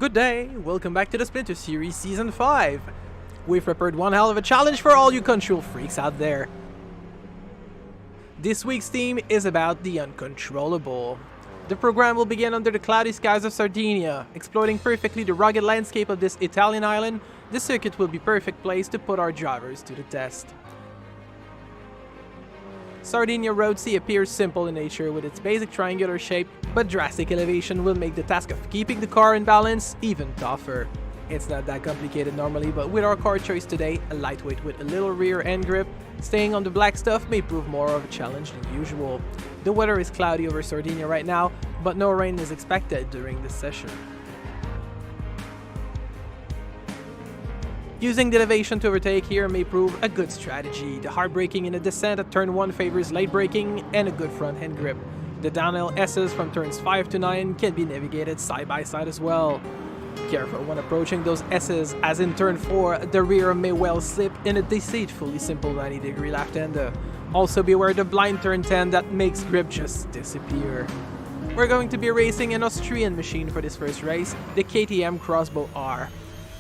Good day, welcome back to the Splinter Series Season 5. We've prepared one hell of a challenge for all you control freaks out there. This week's theme is about the uncontrollable. The program will begin under the cloudy skies of Sardinia. Exploiting perfectly the rugged landscape of this Italian island, the circuit will be the perfect place to put our drivers to the test. Sardegna Road C appears simple in nature with its basic triangular shape, but drastic elevation will make the task of keeping the car in balance even tougher. It's not that complicated normally, but with our car choice today, a lightweight with a little rear end grip, staying on the black stuff may prove more of a challenge than usual. The weather is cloudy over Sardinia right now, but no rain is expected during this session. Using the elevation to overtake here may prove a good strategy. The hard braking in a descent at turn 1 favors light braking and a good front end grip. The downhill S's from turns 5 to 9 can be navigated side by side as well. Careful when approaching those S's, as in turn 4 the rear may well slip in a deceitfully simple 90-degree left-hander. Also beware the blind turn 10 that makes grip just disappear. We're going to be racing an Austrian machine for this first race, the KTM X-Bow R.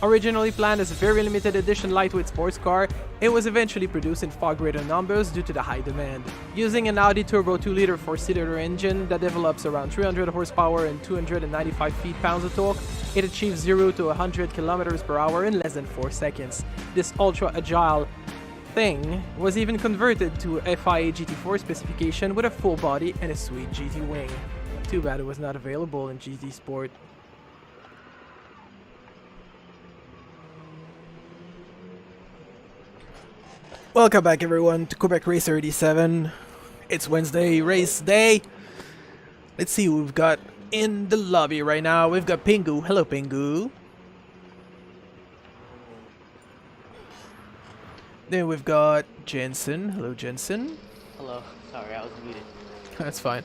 Originally planned as a very limited edition lightweight sports car, it was eventually produced in far greater numbers due to the high demand. Using an Audi Turbo 2-liter 4-cylinder engine that develops around 300 horsepower and 295 feet-pounds of torque, it achieves 0 to 100 kilometers per hour in less than 4 seconds. This ultra-agile thing was even converted to a FIA GT4 specification with a full body and a sweet GT wing. Too bad it was not available in GT Sport. Welcome back everyone to Quebec Race 37. It's Wednesday, race day. Let's see who we've got in the lobby right now. We've got Pingu. Hello Pingu. Then we've got Jensen. Hello Jensen. Hello. Sorry, I was muted. That's fine.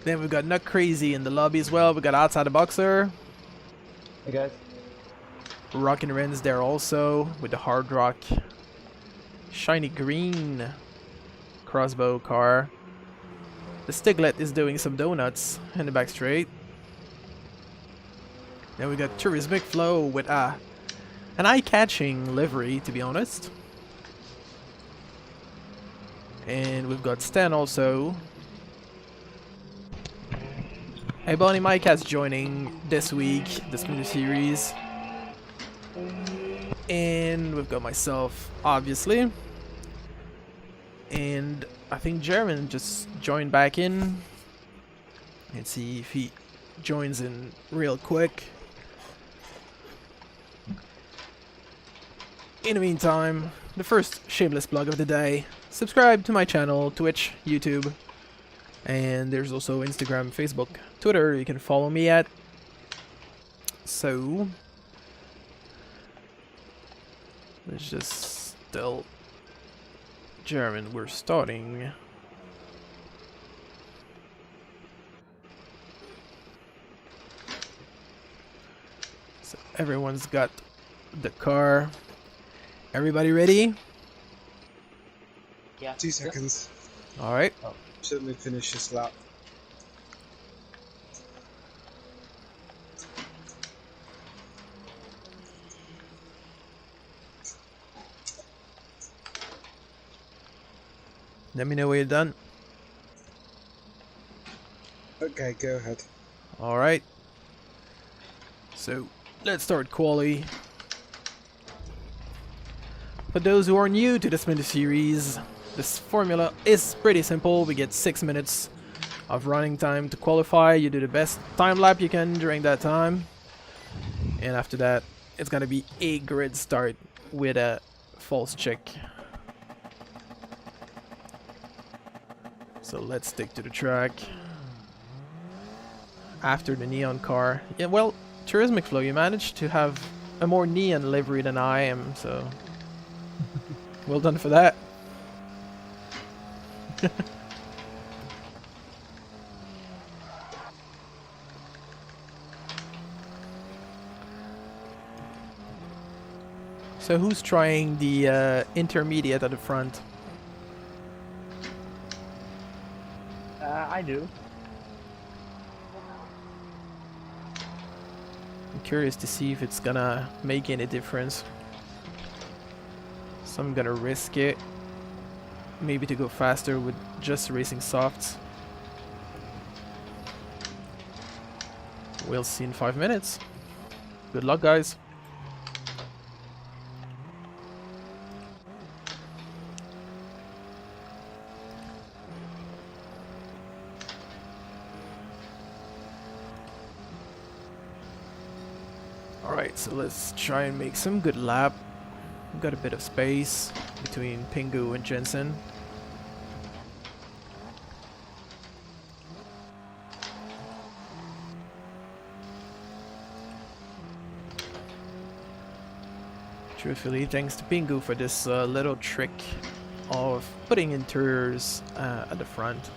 Then we've got Nut Crazy in the lobby as well. We've got Outside the Boxer. Hey guys. Rockin' Ren's there also with the Hard Rock shiny green crossbow car. The Stiglet is doing some donuts in the back straight. Then we got Tourismic Flow with an eye-catching livery, to be honest. And we've got Stan also. Hey Bonnie Mike has joining this week, this mini series. And we've got myself, obviously. And I think German just joined back in. Let's see if he joins in real quick. In the meantime, the first shameless plug of the day. Subscribe to my channel, Twitch, YouTube. And there's also Instagram, Facebook, Twitter you can follow me at. So let's just tell German we're starting. So everyone's got the car. Everybody ready? Yeah. 2 seconds. Alright. Oh, let me finish this lap. Let me know when you're done. Okay, go ahead. Alright. So, let's start quali. For those who are new to this mini series, this formula is pretty simple. We get 6 minutes of running time to qualify. You do the best time lap you can during that time. And after that, it's gonna be a grid start with a false check. So let's stick to the track. After the neon car. Yeah, well, Tourismic Flow, you managed to have a more neon livery than I am, so well done for that. So who's trying the intermediate at the front? I do. curious to see if it's gonna make any difference. So I'm gonna risk it. Maybe to go faster with just racing softs. We'll see in 5 minutes. Good luck, guys. Alright, so let's try and make some good lap. We've got a bit of space between Pingu and Jensen. Truthfully, thanks to Pingu for this little trick of putting interiors at the front.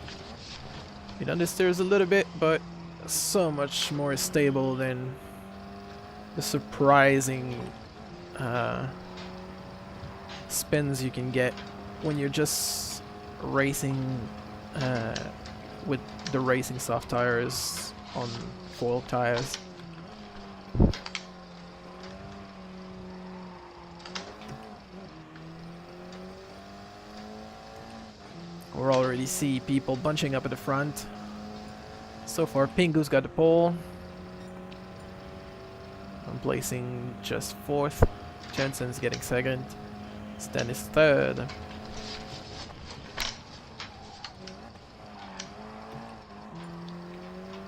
It understeers a little bit, but so much more stable than the surprising spins you can get when you're just racing with the racing soft tires on foil tires. We already see people bunching up at the front. So far, Pingu's got the pole. I'm placing just 4th. Jensen's getting 2nd. Stan is 3rd.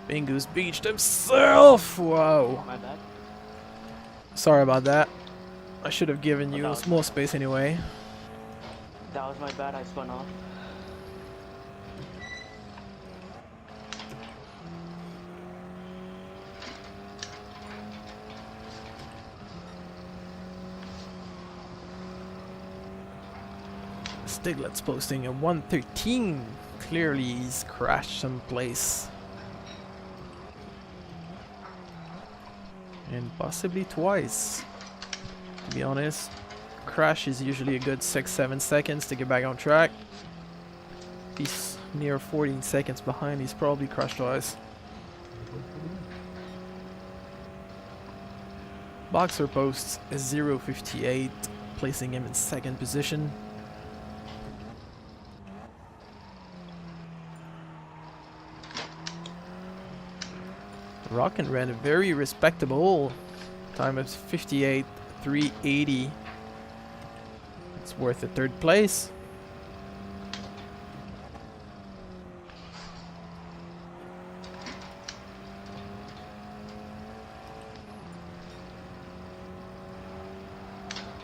Pingu's beached himself! Wow. My bad. Sorry about that. I should have given you more space anyway. That was my bad, I spun off. Stiglet's posting a 113. Clearly he's crashed someplace. And possibly twice. To be honest, crash is usually a good 6-7 seconds to get back on track. He's near 14 seconds behind, he's probably crashed twice. Boxer posts a 0.58, placing him in 2nd position. Rockin ran a very respectable time of 58.380. It's worth a 3rd place.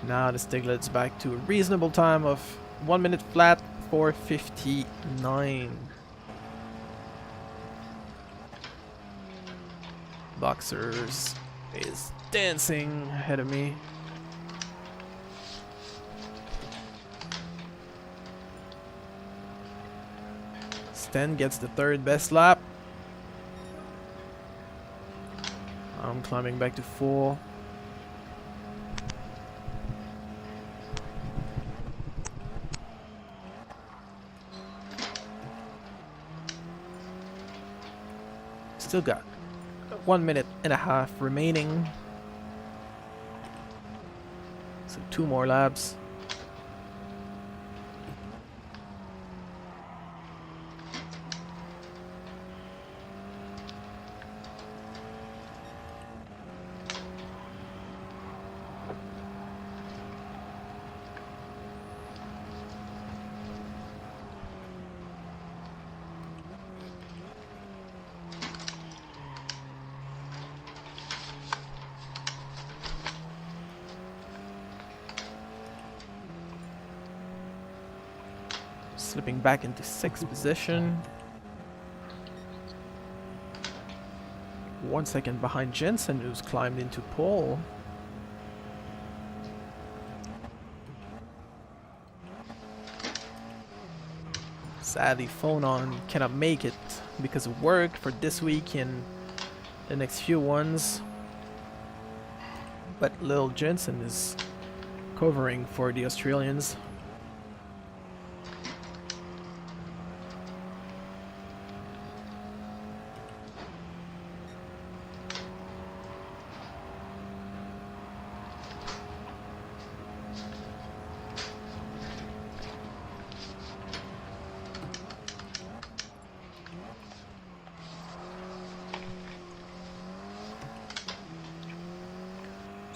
Now the Stiglet's back to a reasonable time of 1 minute flat, 4:59. Boxers is dancing ahead of me. Sten gets the 3rd best lap. I'm climbing back to 4. Still got 1 minute and a half remaining. So 2 more laps. Slipping back into 6th position. 1 second behind Jensen, who's climbed into pole. Sadly, Phonon cannot make it because of work for this week and the next few ones. But Lil Jensen is covering for the Australians.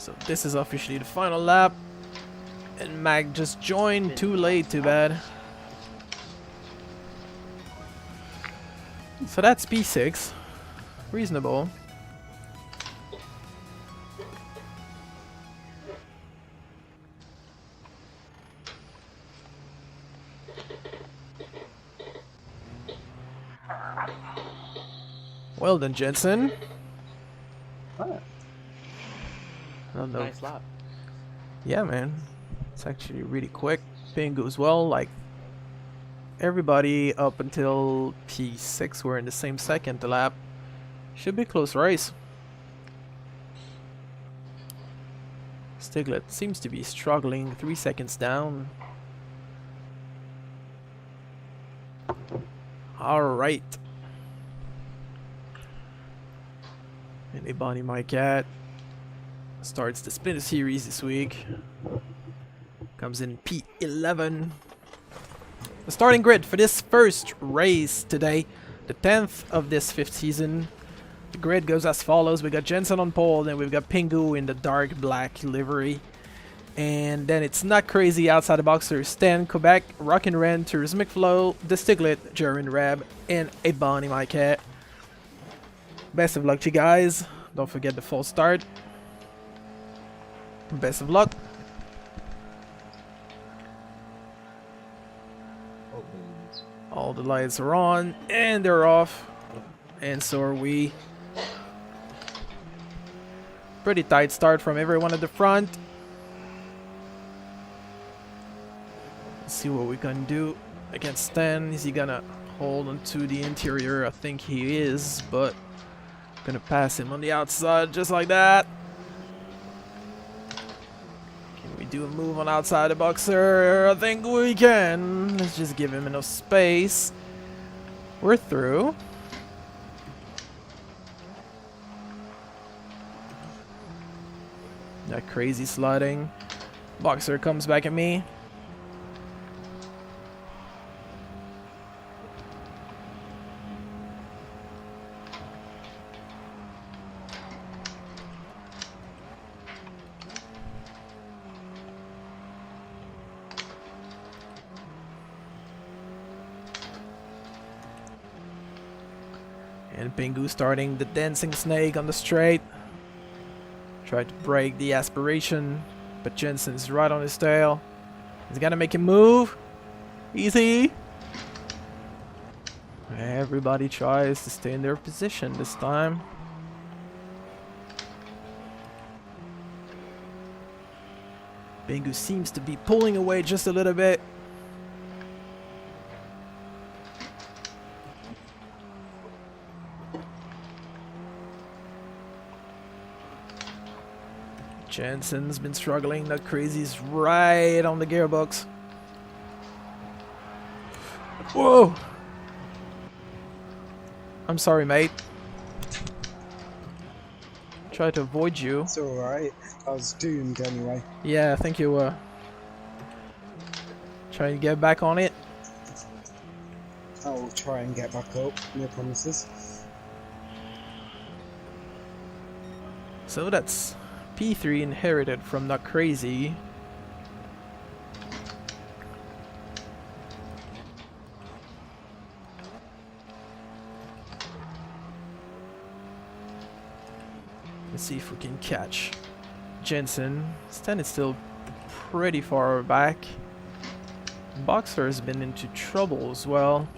So this is officially the final lap. And Mag just joined too late, too bad. So that's P6. Reasonable. Well done, Jensen. Ah, I don't know. Nice lap. Yeah, man. It's actually really quick. Pingu as well. Like, everybody up until P6 were in the same second to lap. Should be a close race. Stiglet seems to be struggling. 3 seconds down. Alright. And Ebony My Cat starts the Splinter Series this week. Comes in P11. The starting grid for this first race today, the 10th of this 5th season. The grid goes as follows. We got Jensen on pole, then we've got Pingu in the dark black livery. And then it's Not Crazy outside the boxers. Stan, Quebec, Rockin' Ren, Tourismic Flow, The Stiglet, Jarin Rab, and Ebony My Cat. Best of luck to you guys. Don't forget the false start. Best of luck. All the lights are on and they're off. And so are we. Pretty tight start from everyone at the front. Let's see what we can do against Stan. Is he gonna hold onto the interior? I think he is, but gonna pass him on the outside just like that. Can we do a move on outside the boxer? I think we can. Let's just give him enough space. We're through. That crazy sliding. Boxer comes back at me. And Pingu starting the dancing snake on the straight. Tried to break the aspiration, but Jensen's right on his tail. He's gonna make him move. Easy. Everybody tries to stay in their position this time. Pingu seems to be pulling away just a little bit. Jensen's been struggling. That Crazy's right on the gearbox. Whoa! I'm sorry, mate. Try to avoid you. it's alright. I was doomed anyway. Yeah, I think you were. Try to get back on it. I will try and get back up. No promises. So that's P3 inherited from Not Crazy. Let's see if we can catch Jensen. Stan is still pretty far back. Boxer has been into trouble as well.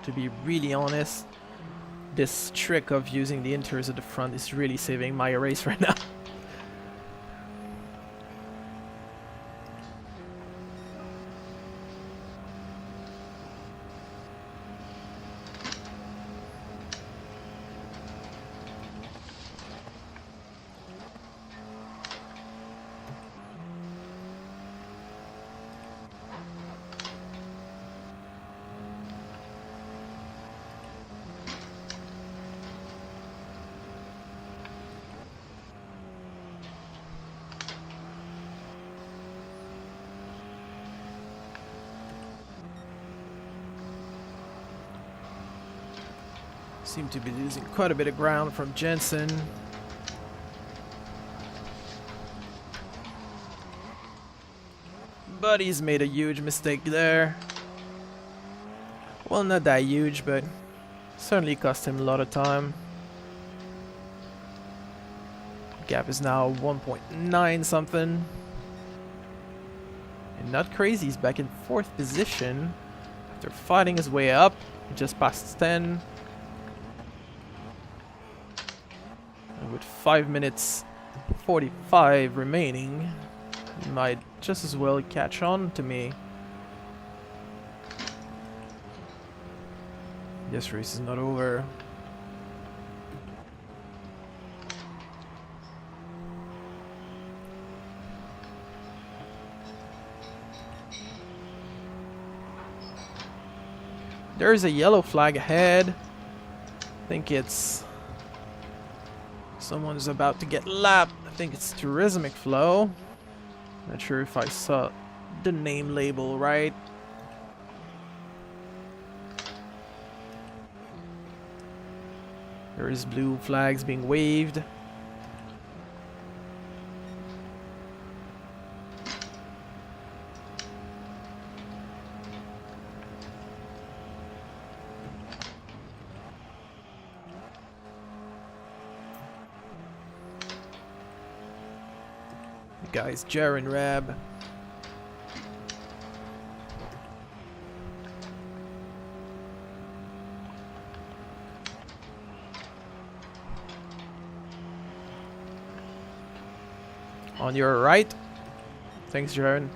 To be really honest, this trick of using the interiors at the front is really saving my race right now. Seem to be losing quite a bit of ground from Jensen. But he's made a huge mistake there. Well, not that huge, but certainly cost him a lot of time. Gap is now 1.9 something. And not crazy, he's back in 4th position after fighting his way up, just past 10. And with 5 minutes 45 remaining, he might just as well catch on to me. This race is not over. There is a yellow flag ahead. I think it's someone's about to get lapped. I think it's Tourismic Flow. Not sure if I saw the name label right. There is blue flags being waved. Guys, Jaren Rab. On your right. Thanks, Jaren.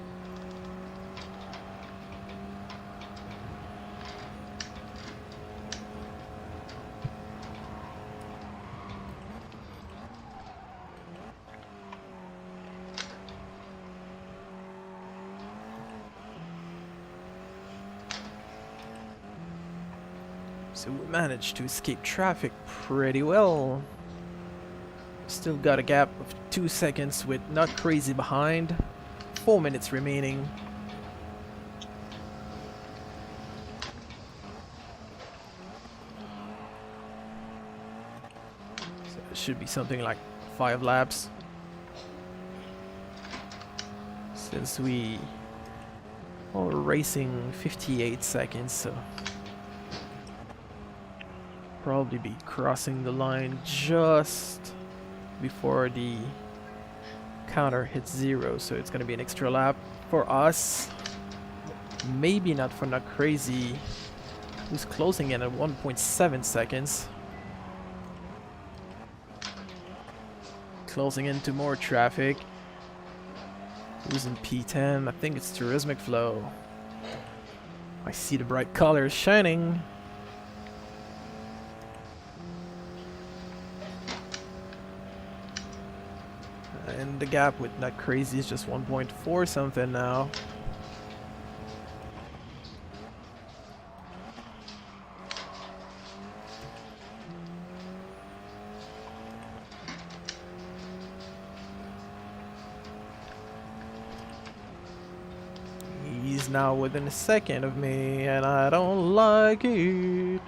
So we managed to escape traffic pretty well. Still got a gap of 2 seconds with Not Crazy behind. 4 minutes remaining. So it should be something like 5 laps. Since we are racing 58 seconds, so probably be crossing the line just before the counter hits 0, so it's gonna be an extra lap for us. Maybe not for Not Crazy, who's closing in at 1.7 seconds. Closing into more traffic. Who's in P10? I think it's Tourismic Flow. I see the bright colors shining. And the gap with Not Crazy is just 1.4 something now. He's now within a second of me, and I don't like it.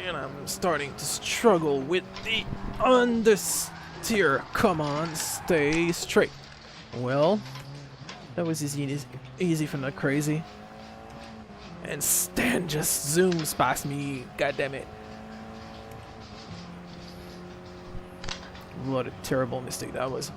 And I'm starting to struggle with the understeer. Come on, stay straight. Well, that was easy for Not Crazy. And Stan just zooms past me. God damn it. What a terrible mistake that was.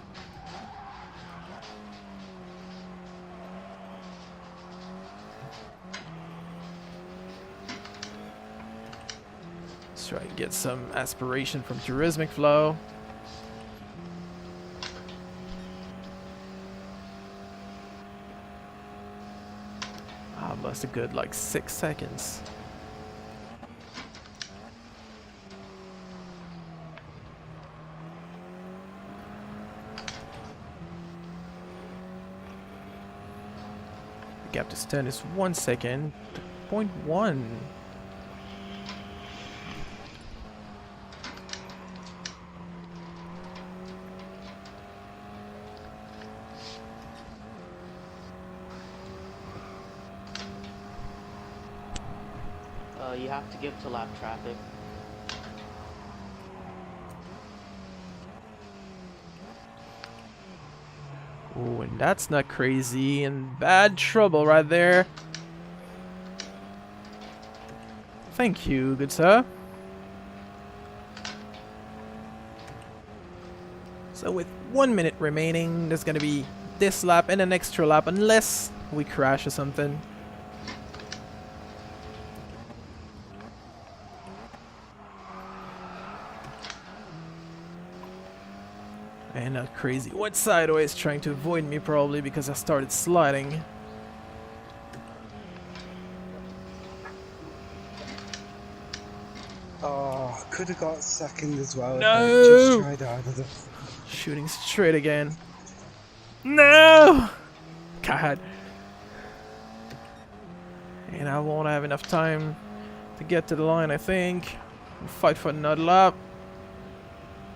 Let's try and get some aspiration from Tourismic Flow. Lost a good like 6 seconds. The gap to Stan is 1 second. 0.1. You have to give to lap traffic. Oh, and that's not crazy. In bad trouble right there. Thank you, good sir. So with 1 minute remaining, there's gonna be this lap and an extra lap unless we crash or something. And not crazy. What sideways trying to avoid me probably because I started sliding. Oh, could have got second as well. No! If I just tried harder. Shooting straight again. No! God. And I won't have enough time to get to the line, I think. We'll fight for another lap.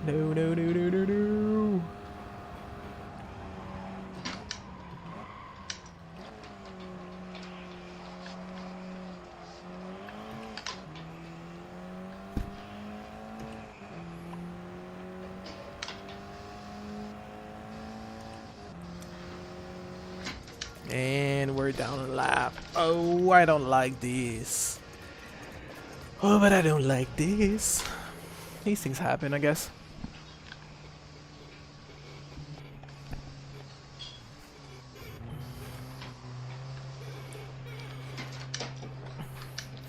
No, no, no, no, no, no. And we're down a lap. Oh, I don't like this. Oh, but I don't like this. These things happen, I guess.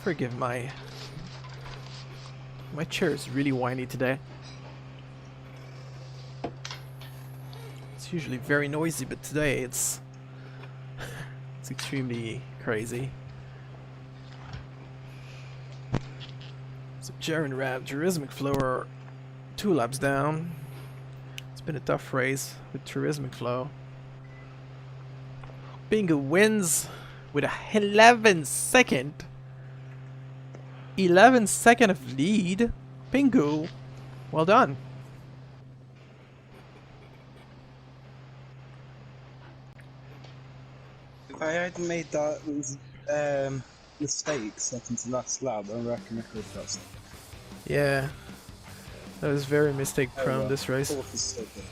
Forgive my chair is really whiny today. It's usually very noisy, but today it's extremely crazy. So Jaren Rab, Tourismic Flow are 2 laps down. It's been a tough race with Tourismic Flow. Bingo wins with a 11-second of lead. Bingo, well done. If I hadn't made that mistake second to last lap, I reckon I could have got second. Yeah, that was very mistake prone well, this race. fourth is still good.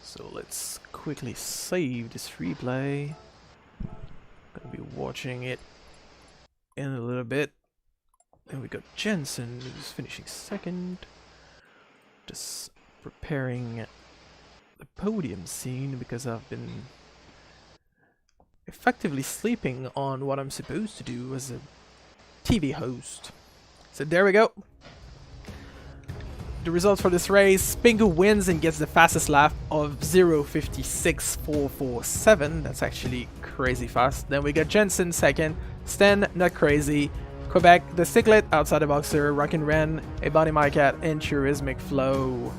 So let's quickly save this replay. Gonna be watching it in a little bit. And we got Jensen, who's finishing second. Just preparing the podium scene because I've been effectively sleeping on what I'm supposed to do as a TV host. So there we go. The results for this race: Bingo wins and gets the fastest lap of 0:56.447. That's actually crazy fast. Then we got Jensen second, Sten not crazy, Quebec, the Sticklet, Outside the Boxer, Rockin' Ren, A Body My Cat, and Tourismic Flow.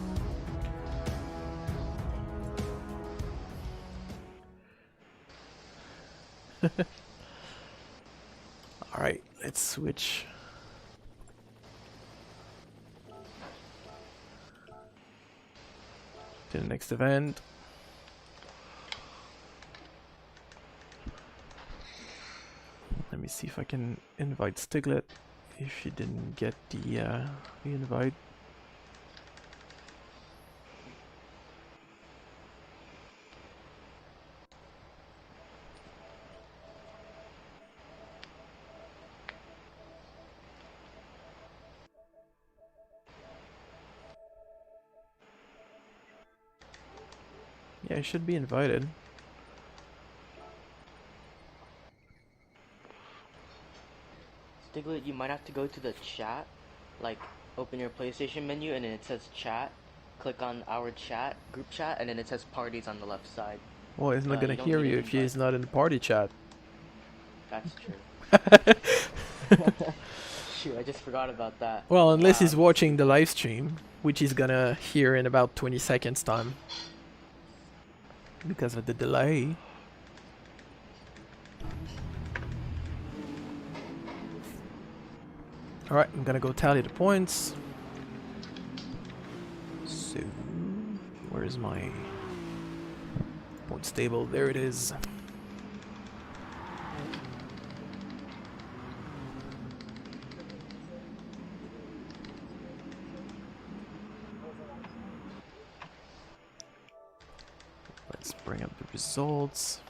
Alright, let's switch. To the next event. Let me see if I can invite Stiglet if she didn't get the invite. Yeah, I should be invited. Stiglet, you might have to go to the chat, like open your PlayStation menu and then it says chat. Click on our chat, group chat, and then it says parties on the left side. Well, he's not gonna you don't hear need you an if he's not in the party chat. That's true. Shoot, I just forgot about that. Well, unless Wow. he's watching the live stream, which he's gonna hear in about 20 seconds time. Because of the delay. Alright, I'm gonna go tally the points. So, where's my points Road stable. There it is. Let's bring up the results.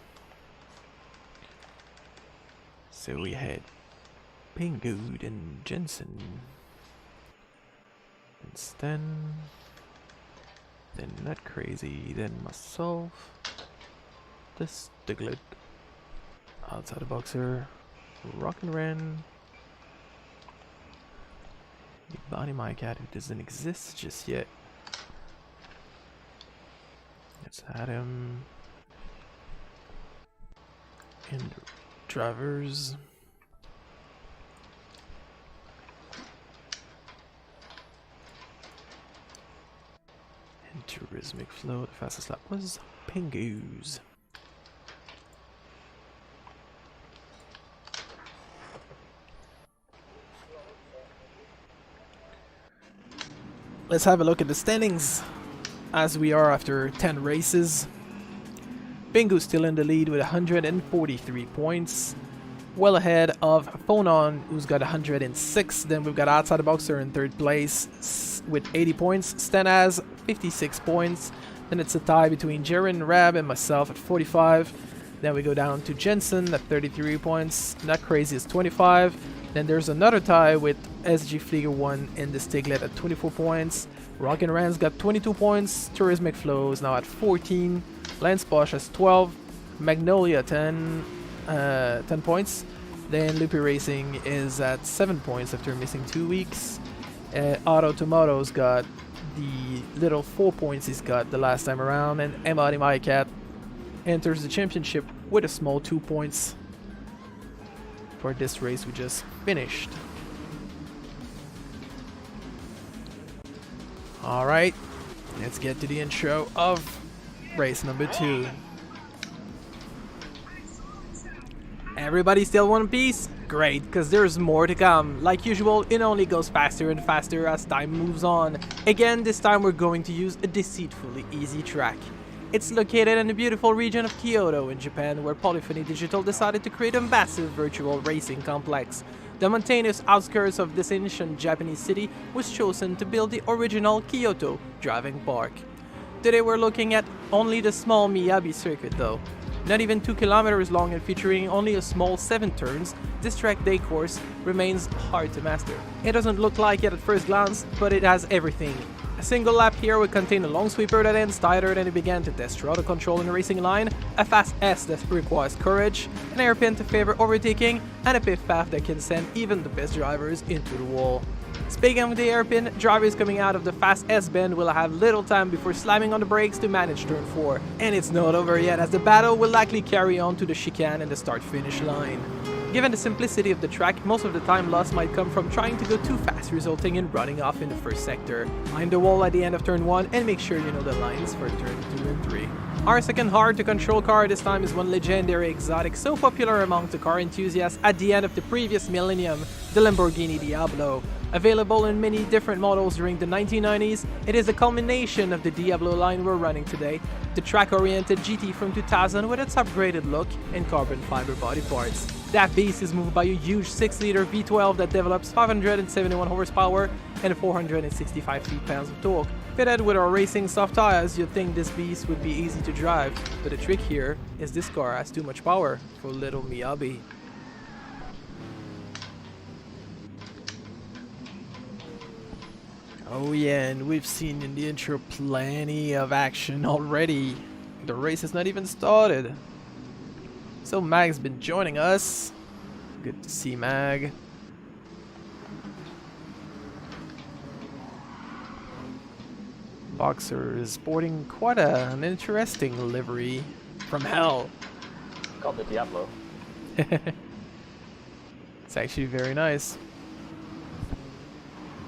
So we had Pingood and Jensen. And Sten. Then Not Crazy. Then myself. The Stiglet. Outside the Boxer. Rockin' Ren. The Body My Cat who doesn't exist just yet. Let's add him. And drivers. And Tourismic Flow. The fastest lap was Pingoos. Let's have a look at the standings as we are after 10 races. Bingo's still in the lead with 143 points, well ahead of Phonon, who's got 106. Then we've got Outside the Boxer in third place with 80 points. Stan has 56 points. Then it's a tie between Jaren, Rab, and myself at 45. Then we go down to Jensen at 33 points. Not Crazy is 25. Then there's another tie with SG Flieger 1 and the Stiglet at 24 points. Rockin' Ran's got 22 points. Tourismic Flow is now at 14. Lance Bosch has 12. Magnolia 10 points. Then Loopy Racing is at 7 points after missing 2 weeks. Auto Tomato's got the little 4 points he's got the last time around. And Emma My Cat enters the championship with a small 2 points for this race we just finished. Alright, let's get to the intro of race number 2. Everybody still one piece? Great, because there's more to come. Like usual, it only goes faster and faster as time moves on. Again, this time we're going to use a deceitfully easy track. It's located in the beautiful region of Kyoto in Japan, where Polyphony Digital decided to create a massive virtual racing complex. The mountainous outskirts of this ancient Japanese city was chosen to build the original Kyoto driving park. Today we're looking at only the small Miyabi circuit though. Not even 2 kilometers long and featuring only a small 7 turns, this track day course remains hard to master. It doesn't look like it at first glance, but it has everything. A single lap here would contain a long sweeper that ends tighter than it began to test throttle control in the racing line, a fast S that requires courage, an airpin to favor overtaking, and a pit path that can send even the best drivers into the wall. Speaking of the airpin, drivers coming out of the fast S bend will have little time before slamming on the brakes to manage turn 4. And it's not over yet, as the battle will likely carry on to the chicane and the start-finish line. Given the simplicity of the track, most of the time loss might come from trying to go too fast, resulting in running off in the first sector. Mind the wall at the end of turn 1 and make sure you know the lines for turn 2 and 3. Our second hard-to-control car this time is one legendary exotic so popular among the car enthusiasts at the end of the previous millennium, the Lamborghini Diablo. Available in many different models during the 1990s, it is a culmination of the Diablo line we're running today, the track-oriented GT from 2000 with its upgraded look and carbon fiber body parts. That beast is moved by a huge 6-liter V12 that develops 571 horsepower and 465 feet-pounds of torque. Fitted with our racing soft tires, you'd think this beast would be easy to drive, but the trick here is this car has too much power for little Miyabi. Oh yeah, and we've seen in the intro plenty of action already. The race has not even started. So Mag's been joining us. Good to see Mag. Boxer is sporting quite an interesting livery from hell. Called the Diablo. It's actually very nice.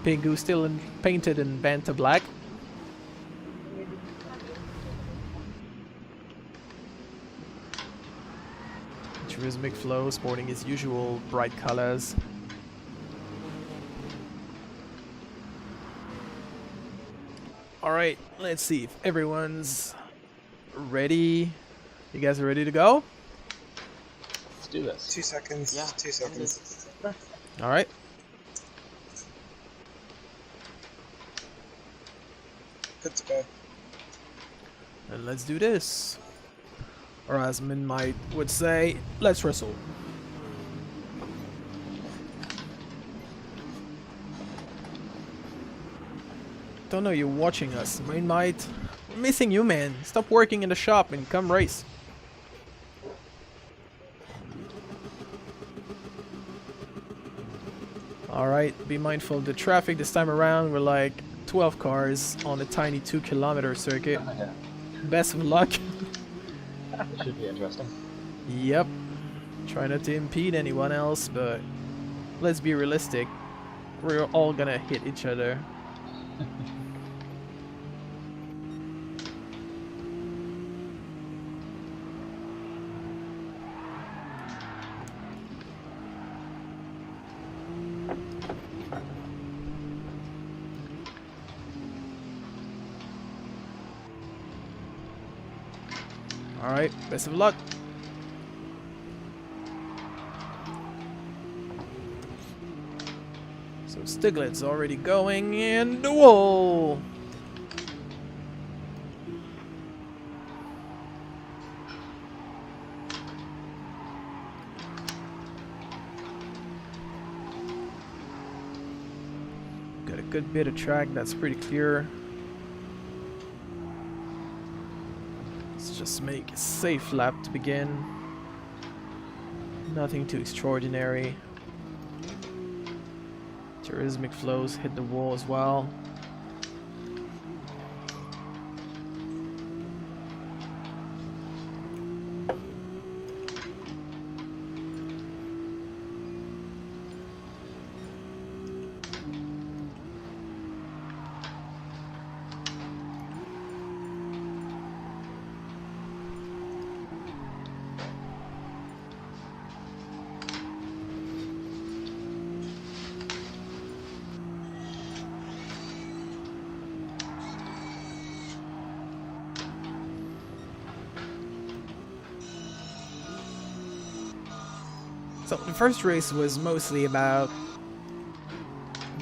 Pingu still painted in Banta black. Tourismic Flow sporting his usual bright colors. Alright, let's see if everyone's ready You guys are ready to go? Let's do this. 2 seconds. Yeah, 2 seconds. All right. Good to go. And let's do this. Or as Min might would say, let's wrestle. Don't know you're watching us. Min might. We're missing you, man. Stop working in the shop and come race. Alright, be mindful of the traffic this time around. We're like 12 cars on a tiny 2-kilometer circuit. Yeah. Best of luck. It should be interesting. Yep. Try not to impede anyone else, but let's be realistic. We're all gonna hit each other. Alright, best of luck. So Stiglet's already going and whoa! Got a good bit of track, that's pretty clear. Just make a safe lap to begin. Nothing too extraordinary. Tourismic flows hit the wall as well. So the first race was mostly about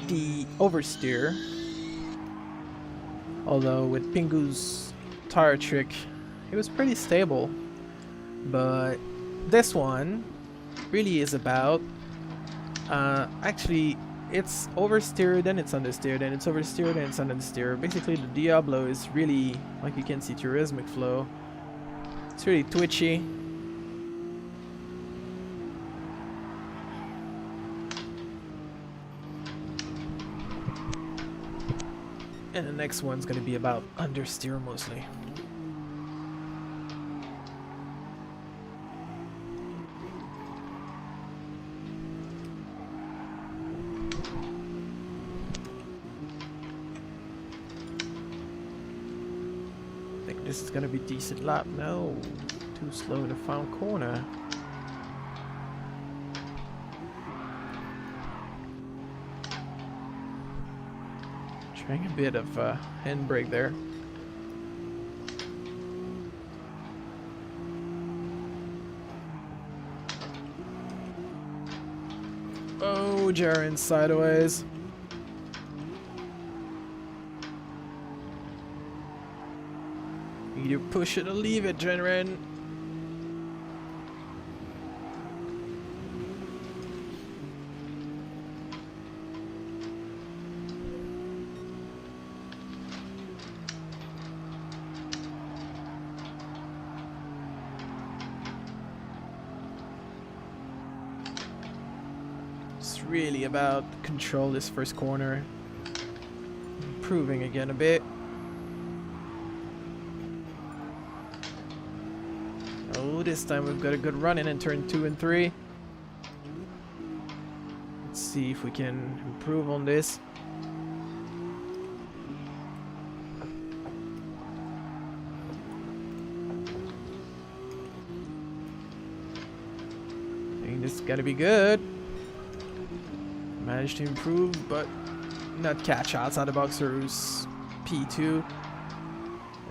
the oversteer, although with Pingu's tire trick it was pretty stable, but this one really is about actually it's oversteer, then it's understeer, then it's oversteer, then it's understeer. Basically the Diablo is really, like you can see, tourismic flow. It's really twitchy. And the next one's gonna be about understeer mostly. I think this is gonna be a decent lap. No, too slow in the found corner. Trying a bit of handbrake there. Oh, Jaren sideways. Either push it or leave it, Jaren. Really about control this first corner. Improving again a bit. Oh, this time we've got a good run in turn 2 and 3. Let's see if we can improve on this. I think this is gonna be good. Managed to improve, but not catch outside the boxers. P2.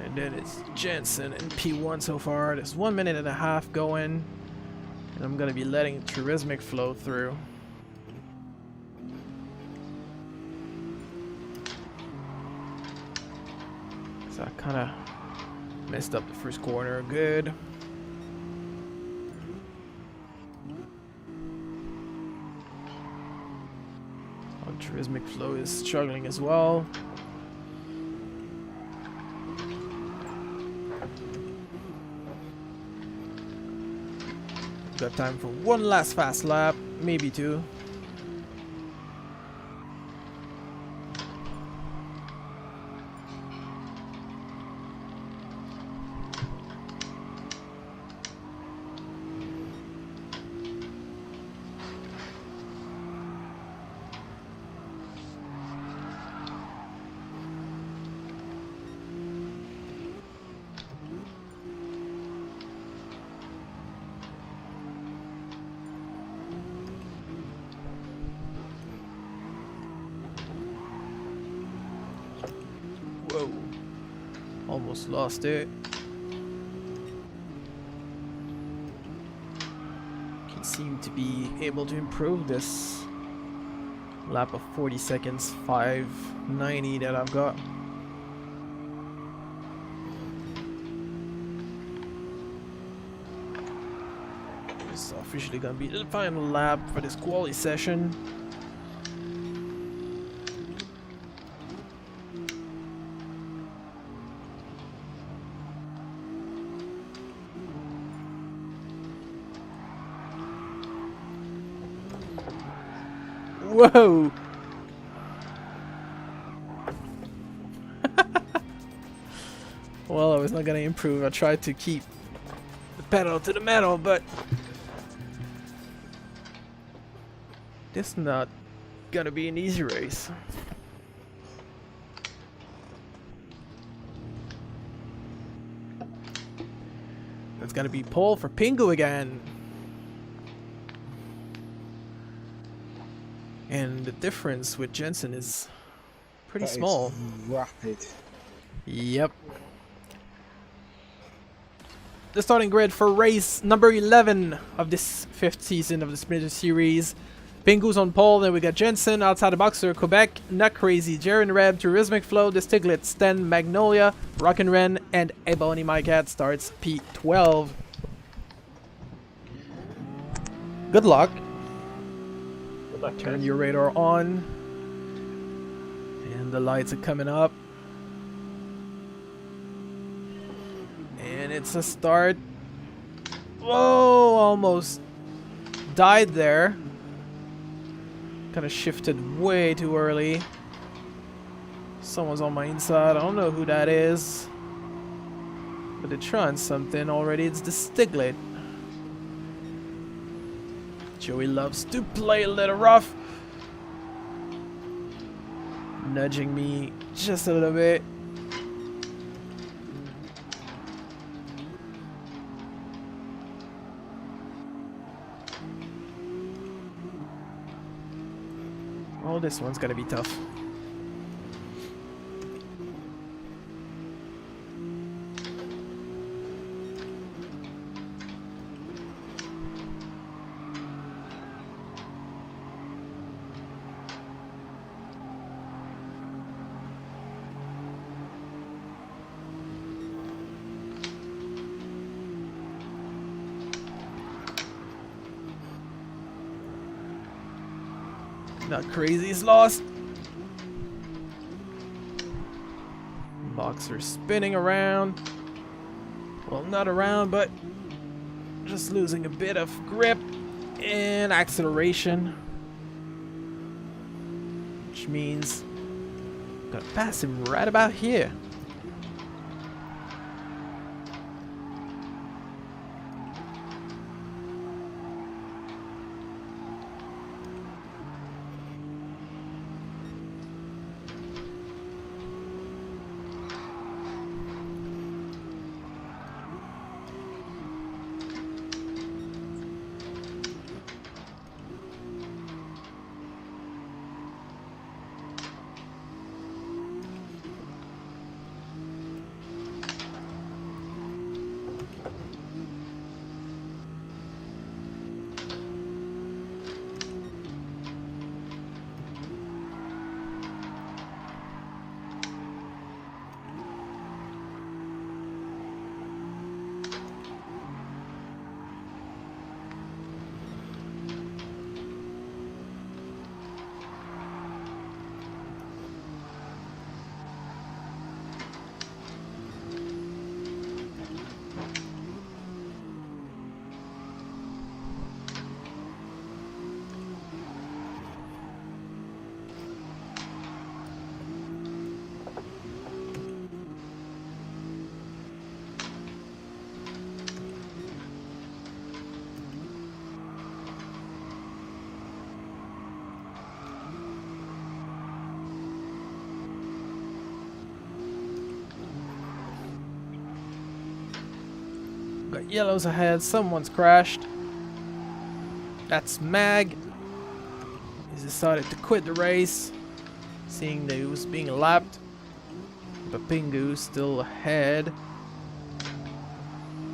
And And then it's Jensen and P1 so far. There's 1 minute and a half going. And I'm going to be letting Turismic flow through. So I kind of messed up the first corner. Good. Turismic flow is struggling as well. Got time for one last fast lap, maybe two. Whoa. Almost lost it. Can seem to be able to improve this lap of 40 seconds, 5:90 that I've got. This is officially gonna be the final lap for this quali session. Whoa! Well, I was not gonna improve. I tried to keep the pedal to the metal, but this is not gonna be an easy race. It's gonna be pole for Pingu again. And the difference with Jensen is pretty small. Rapid. Yep. The starting grid for race number 11 of this 5th season of the Splinter series. Pingu's on pole, then we got Jensen, Outside the Boxer, Quebec, Not Crazy, Jaren Reb, Turismic Flow, The Stiglet, Sten, Magnolia, Rockin' Ren, and Ebony My Cat starts P12. Good luck. Turn your radar on. And the lights are coming up. And it's a start. Whoa, almost died there. Kind of shifted way too early. Someone's on my inside. I don't know who that is. But they're trying something already. It's the Stiglet. Joey loves to play a little rough. Nudging me just a little bit. Oh, this one's gonna be tough. Not Crazy is lost. Boxer spinning around. Well, not around, but just losing a bit of grip and acceleration. Which means I'm gonna pass him right about here. Got yellows ahead. Someone's crashed. That's Mag. He's decided to quit the race, seeing that he was being lapped. But Pingu's still ahead.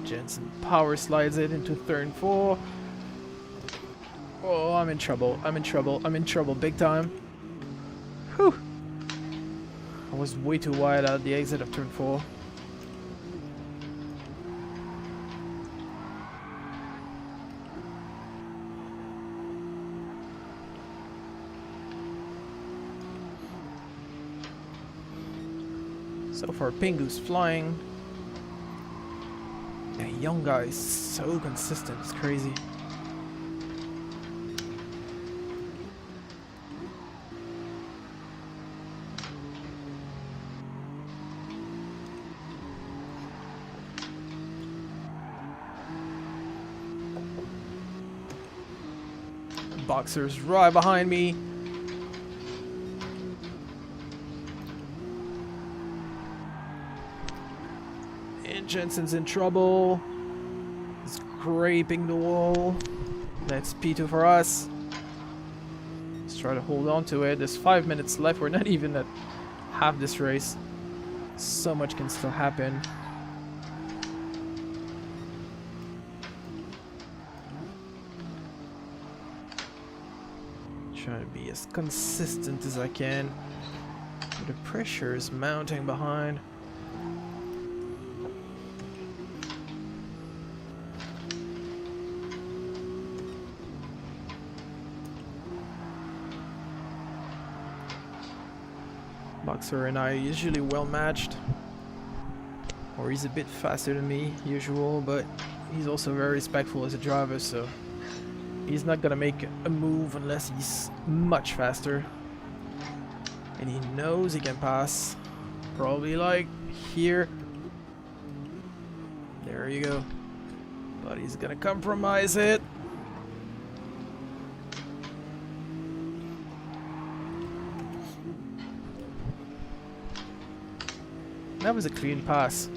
Jensen power slides it into turn 4. Oh, I'm in trouble. I'm in trouble. I'm in trouble big time. Whew. I was way too wide out the exit of turn 4. So far, Pingu's flying. The young guy is so consistent, it's crazy. Boxer's right behind me. And Jensen's in trouble. Scraping the wall. That's P2 for us. Let's try to hold on to it. There's 5 minutes left. We're not even at half this race. So much can still happen. Trying to be as consistent as I can. But the pressure is mounting behind. Boxer and I are usually well matched. Or he's a bit faster than me, usual, but he's also very respectful as a driver, so he's not gonna make a move unless he's much faster. And he knows he can pass. Probably like here. There you go. But he's gonna compromise it. That was a clean pass.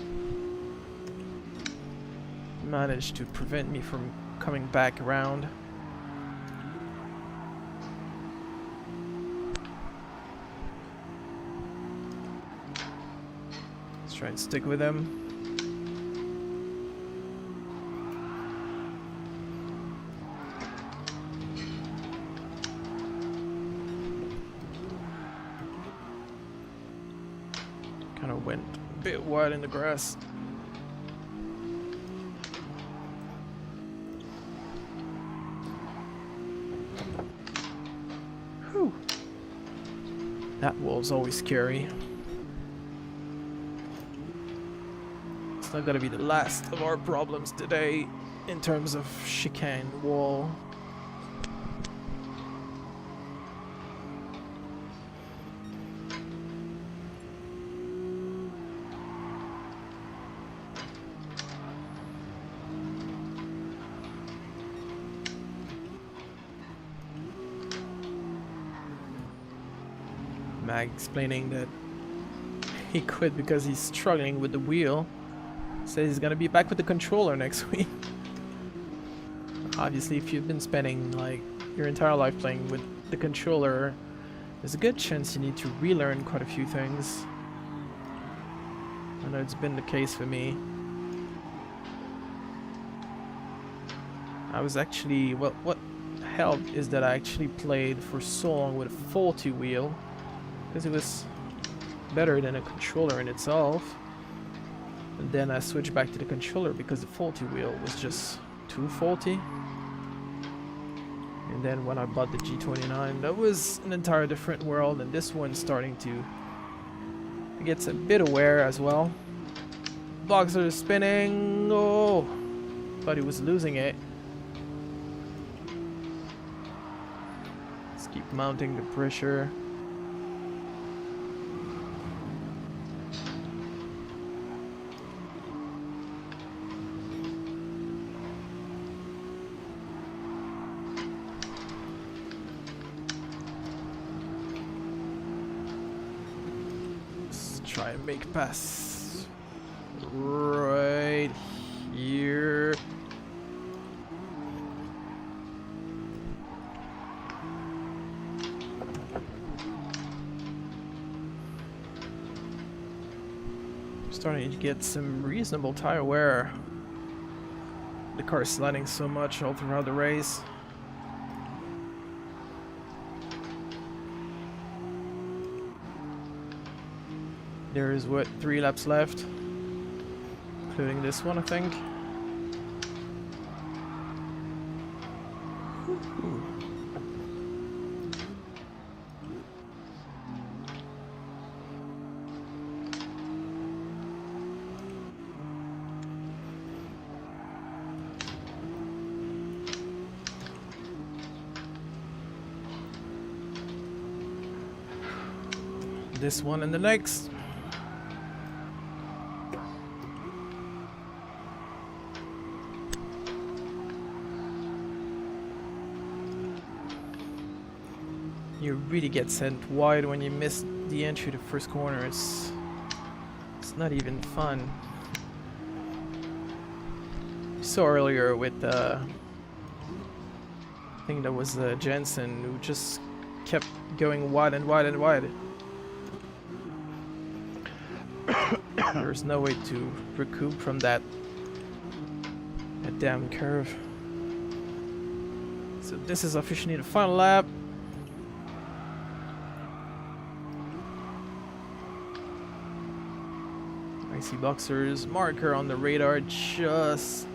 Managed to prevent me from coming back around. Let's try and stick with him. Kind of went a bit wide in the grass. Whew. That wall's always scary. It's not gonna be the last of our problems today in terms of chicane wall. Mag explaining that he quit because he's struggling with the wheel. Says he's gonna be back with the controller next week. Obviously, if you've been spending like your entire life playing with the controller, there's a good chance you need to relearn quite a few things. I know it's been the case for me. I was actually, well, what helped is that I actually played for so long with a faulty wheel, because it was better than a controller in itself. And then I switched back to the controller because the faulty wheel was just too faulty. And then when I bought the G29, that was an entire different world, and this one's starting to get a bit aware as well. Boxer is spinning. Oh, thought he was losing it. Let's keep mounting the pressure. Try and make a pass right here. Starting to get some reasonable tire wear. The car is sliding so much all throughout the race. There is what, 3 laps left, including this one, I think. Ooh. This one and the next. You really get sent wide when you miss the entry to the first corner. It's not even fun. We saw earlier with I think that was Jensen, who just kept going wide and wide and wide. There's no way to recoup from that damn curve. So this is officially the final lap. I see Boxer's marker on the radar just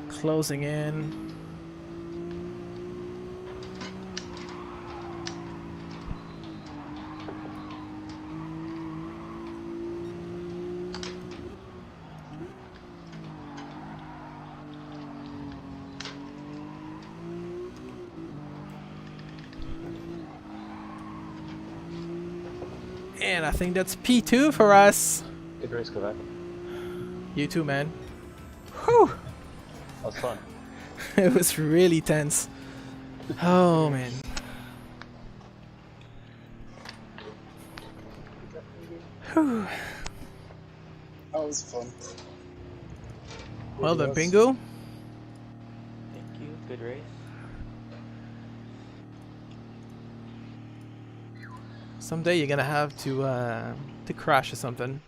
closing in. And I think that's P2 for us. Good race, Quebec. You too, man. Whew! That was fun. It was really tense. Oh, man. Whew. That was fun. Well done, Bingo. Thank you. Good race. Someday you're gonna have to crash or something.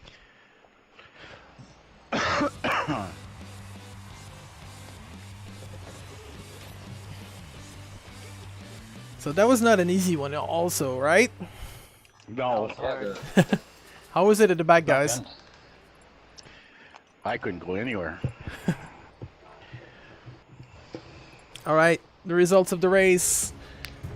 So that was not an easy one also, right? No, How was it at the back, guys? I couldn't go anywhere. Alright, the results of the race.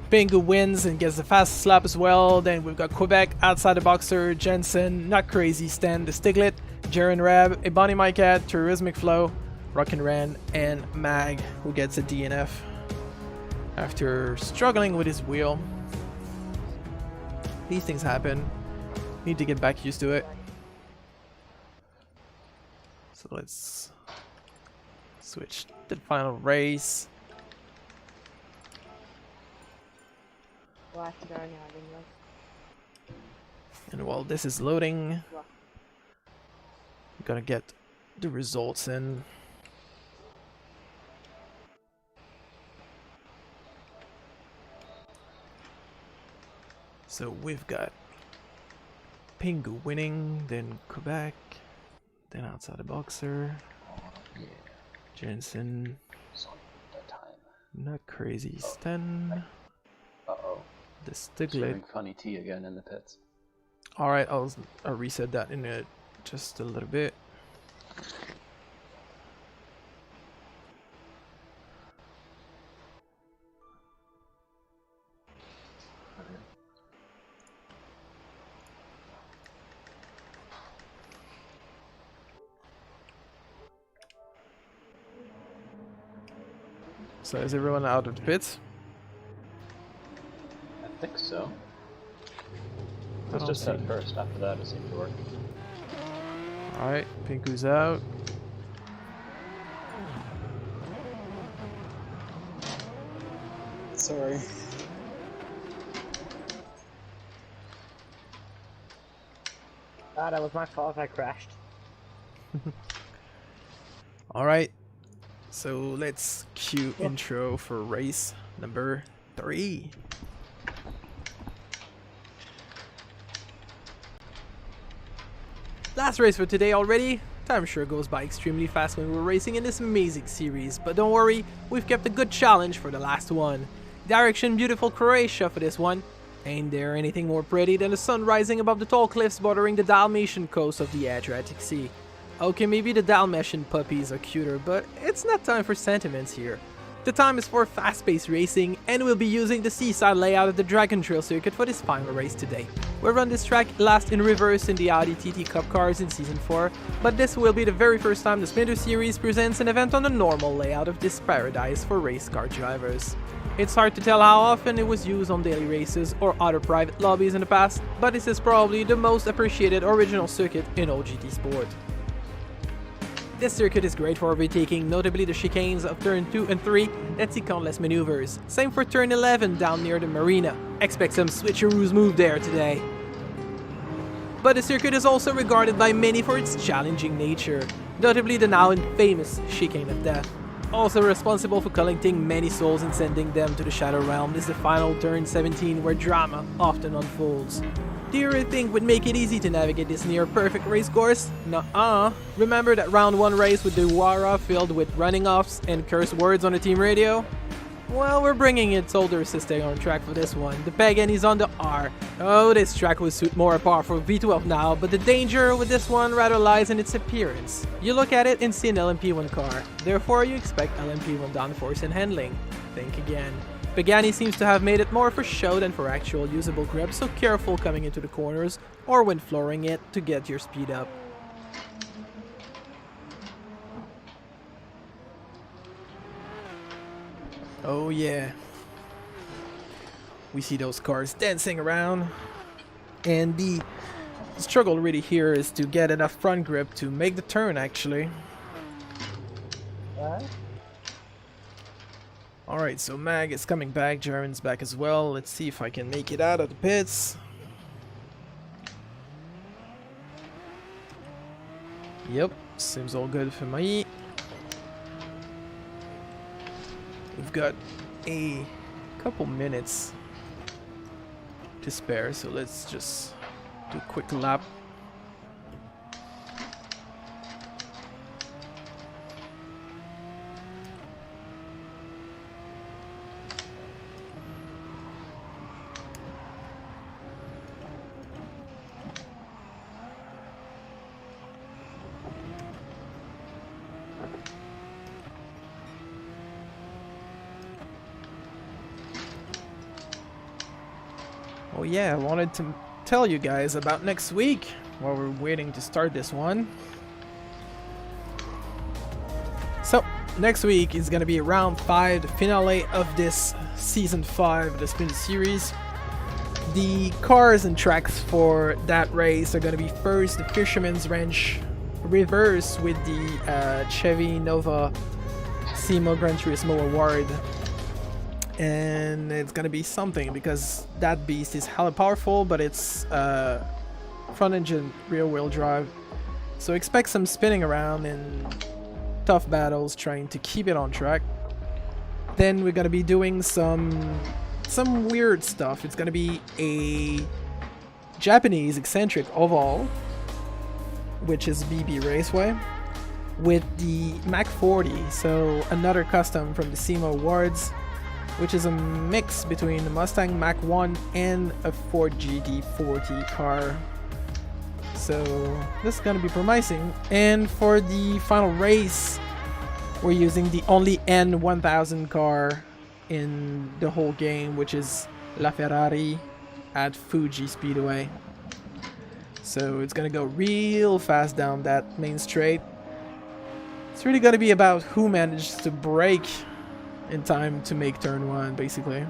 Bingo wins and gets the fastest lap as well. Then we've got Quebec outside the Boxer, Jensen, Not Crazy, Stan, the Stiglet, Jaren Rab, Ebony Mycat, Tourismic Flow, Rockin' Ran, and Mag, who gets a DNF after struggling with his wheel. These things happen. Need to get back used to it. So let's switch to the final race. And while this is loading, we're gonna get the results in. So we've got Pingu winning, then Quebec, then outside the Boxer, Yeah. Jensen, That time. Not Crazy, Stan, Uh-oh. the Serving Stiglet. funny tea again in the pits. Alright, I'll reset that in just a little bit. So is everyone out of the pits? I think so. I Let's don't just see. head first. After that, it seemed to work. Alright, Pinku's out. Sorry. That was my fault. I crashed. Alright, so let's cue intro for race number 3. Last race for today already. Time sure goes by extremely fast when we're racing in this amazing series, but don't worry, we've kept a good challenge for the last one. Direction beautiful Croatia for this one. Ain't there anything more pretty than the sun rising above the tall cliffs bordering the Dalmatian coast of the Adriatic Sea. Okay, maybe the Dalmatian puppies are cuter, but it's not time for sentiments here. The time is for fast-paced racing, and we'll be using the seaside layout of the Dragon Trail circuit for this final race today. We'll run this track last in reverse in the Audi TT Cup cars in Season 4, but this will be the very first time the Splinter Series presents an event on the normal layout of this paradise for race car drivers. It's hard to tell how often it was used on daily races or other private lobbies in the past, but this is probably the most appreciated original circuit in all GT sport. This circuit is great for overtaking, notably the chicanes of turn 2 and 3 that see countless maneuvers. Same for turn 11 down near the marina. Expect some switcheroos move there today. But the circuit is also regarded by many for its challenging nature, notably the now infamous chicane of death. Also responsible for collecting many souls and sending them to the Shadow Realm is the final turn 17 where drama often unfolds. Do you really think would make it easy to navigate this near-perfect race course? Nuh-uh. Remember that round 1 race with the Wara filled with running-offs and curse words on the team radio? Well, we're bringing its older sister on track for this one, the Pagani Zonda R. Oh, this track would suit more a powerful V12 now, but the danger with this one rather lies in its appearance. You look at it and see an LMP1 car, therefore you expect LMP1 downforce and handling. Think again. Pagani seems to have made it more for show than for actual usable grip, so careful coming into the corners or when flooring it to get your speed up. Oh yeah. We see those cars dancing around, and the struggle really here is to get enough front grip to make the turn actually. What? Alright, so Mag is coming back, Jaren's back as well. Let's see if I can make it out of the pits. Yep, seems all good for me. We've got a couple minutes to spare, so let's just do a quick lap. Oh yeah, I wanted to tell you guys about next week while we're waiting to start this one. So, next week is gonna be round 5, the finale of this season 5 of the Splinter Series. The cars and tracks for that race are gonna be first the Fisherman's Ranch reverse with the Chevy Nova SEMA Gran Turismo Award. And it's gonna be something because that beast is hella powerful, but it's front engine rear wheel drive, so expect some spinning around and tough battles trying to keep it on track. Then we're gonna be doing some weird stuff. It's gonna be a Japanese eccentric oval, which is BB Raceway, with the Mach 40, so another custom from the SEMA Awards, which is a mix between the Mustang Mach 1 and a Ford GT40 car. So this is gonna be promising. And for the final race, we're using the only N1000 car in the whole game, which is La Ferrari at Fuji Speedway. So it's gonna go real fast down that main straight. It's really gonna be about who manages to brake in time to make turn 1, basically.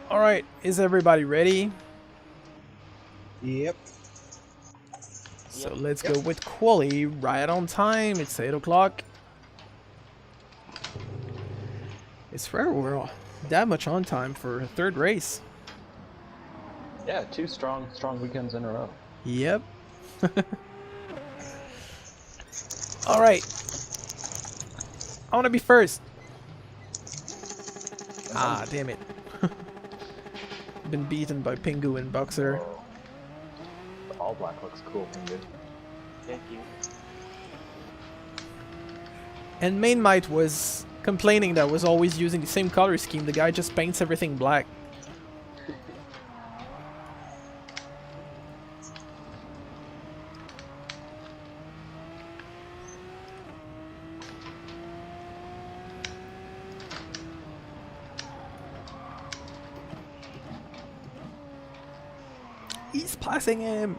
Alright, is everybody ready? Yep. So let's go with quali right on time. It's 8 o'clock. It's rare we're that much on time for a third race. Yeah, 2 strong weekends in a row. Yep. Alright. I want to be first. Ah, damn it. been beaten by Pingu and Boxer. The all black looks cool, Pingu. Thank you. And Main Might was complaining that was always using the same color scheme. The guy just paints everything black. He's passing him.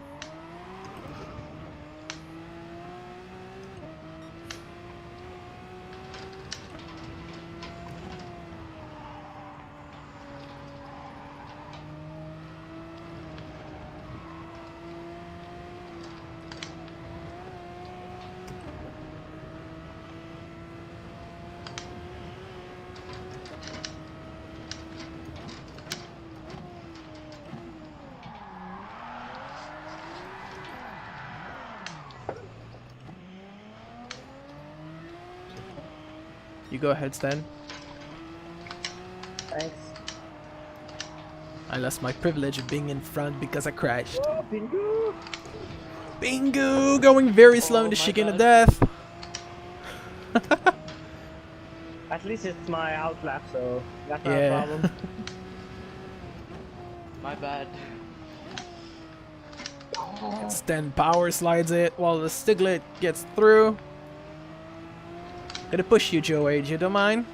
You go ahead, Stan. Thanks. I lost my privilege of being in front because I crashed. Oh, Pingu! Bingo! Going very slow in the my chicane of God. death. At least it's my outlap, so that's not Yeah. a problem. My bad. Stan power slides it while the Stiglet gets through. Gonna push you, Joe Age, you don't mind?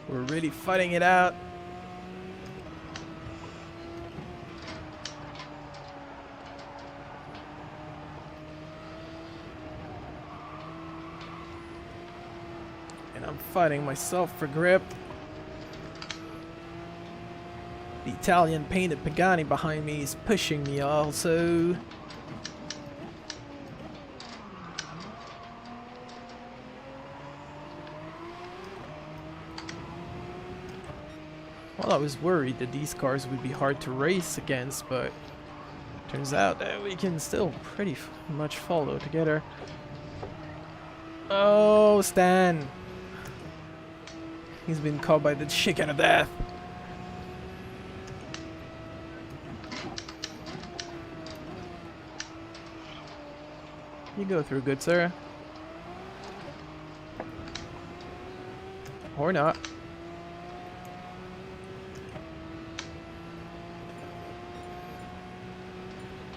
We're really fighting it out. And I'm fighting myself for grip. The Italian painted Pagani behind me is pushing me also. Well, I was worried that these cars would be hard to race against, but turns out that we can still pretty much follow together. Oh, Stan! He's been caught by the chicken of death. You go through, good sir. Or not.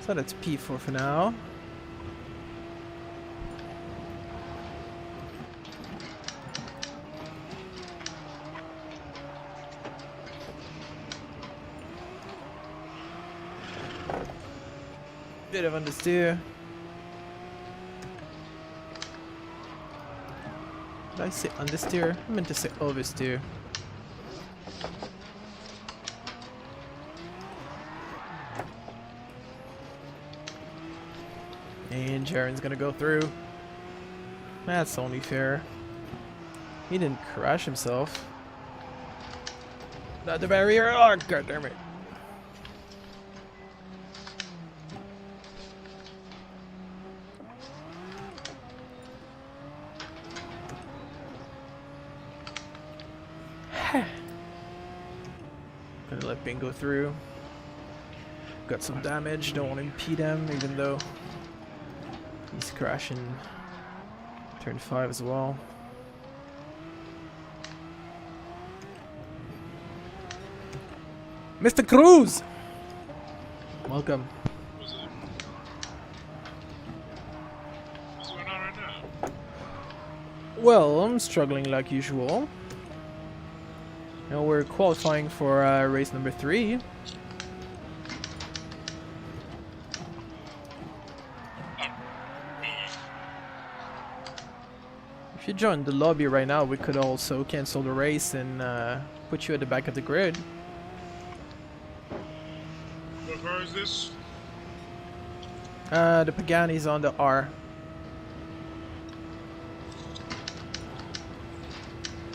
So that's P4 for now. Bit of understeer. Did I say understeer? I meant to say oversteer. And Jaren's gonna go through. That's only fair. He didn't crash himself. Not the barrier! Oh, god damn it. Gonna let Bing go through. Got some damage, don't want to impede him, even though he's crashing turn 5 as well. Mr. Cruz! Welcome. What's going on right now? Well, I'm struggling like usual. Now we're qualifying for race number 3. If you join the lobby right now, we could also cancel the race and put you at the back of the grid. What car is this? The Pagani Zonda R.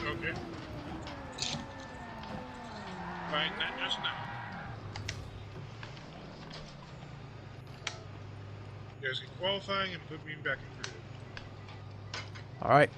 Okay. Find that just now. You guys get qualifying and put me back in grid. Alright.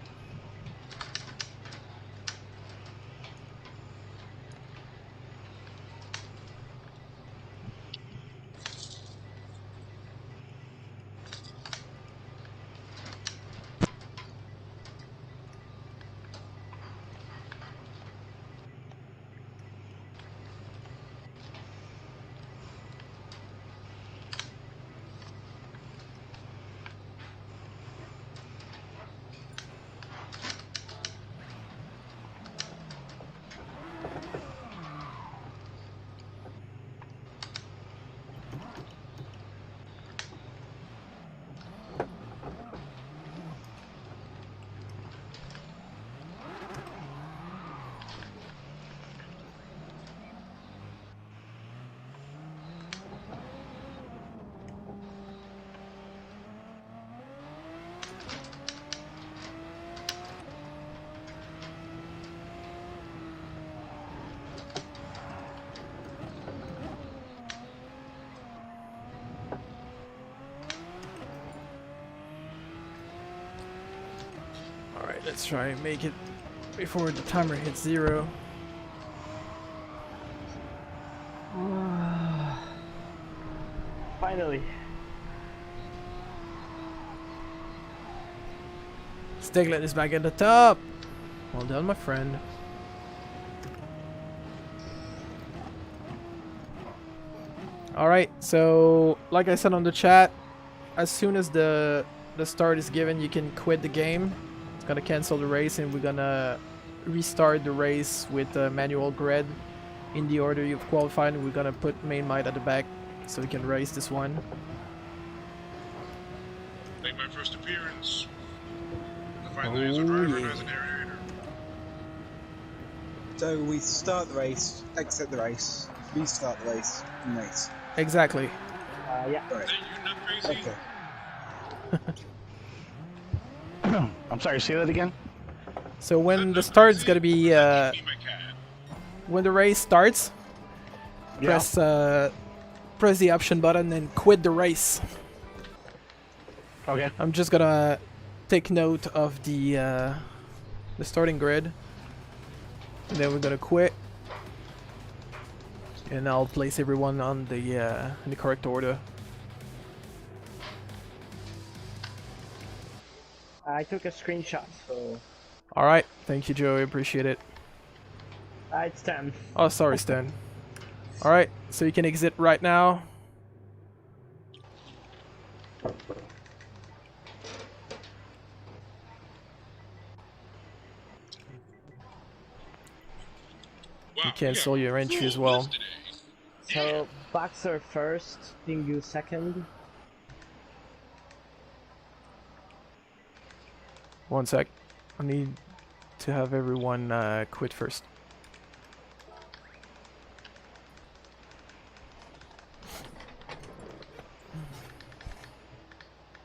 Alright, let's try and make it before the timer hits 0. Finally. Stiglet is back at the top. Well done, my friend. Alright, so like I said on the chat, as soon as the start is given, you can quit the game. It's gonna cancel the race and we're gonna restart the race with a manual grid in the order you've qualified. We're gonna put main might at the back so we can race this one. Make my first appearance. Finally, as a driver and as an aerator. So we start the race, exit the race, restart the race, and race. Exactly. Yeah. Right. Is that you not crazy? Okay. I'm sorry, say that again? So when the start's gonna be Be my cat. when the race starts, Yeah. press the option button and quit the race. Okay. I'm just gonna take note of the starting grid, and then we're gonna quit, and I'll place everyone on the in the correct order. I took a screenshot, so All right, thank you, Joey. Appreciate it. it's 10. Oh, sorry, Stan. All right, so you can exit right now. Wow, You cancel yeah. your entry Full as well. list today. So Boxer first, Pingu second. One sec. I need to have everyone quit first.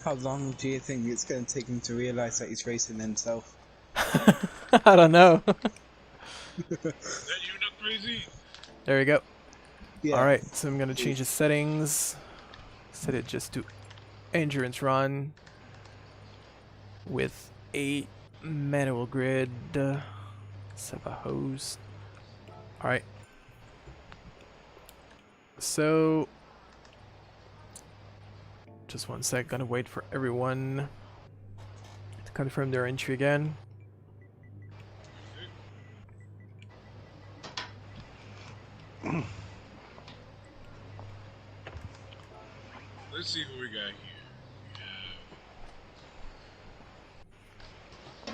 How long do you think it's going to take him to realise that he's racing himself? I don't know. Is that you not crazy? There we go. Yeah. Alright, so I'm gonna change the settings. Set it just to endurance run with a manual grid. Set a host. Alright. So just one sec, gonna wait for everyone to confirm their entry again. Let's see who we got here. We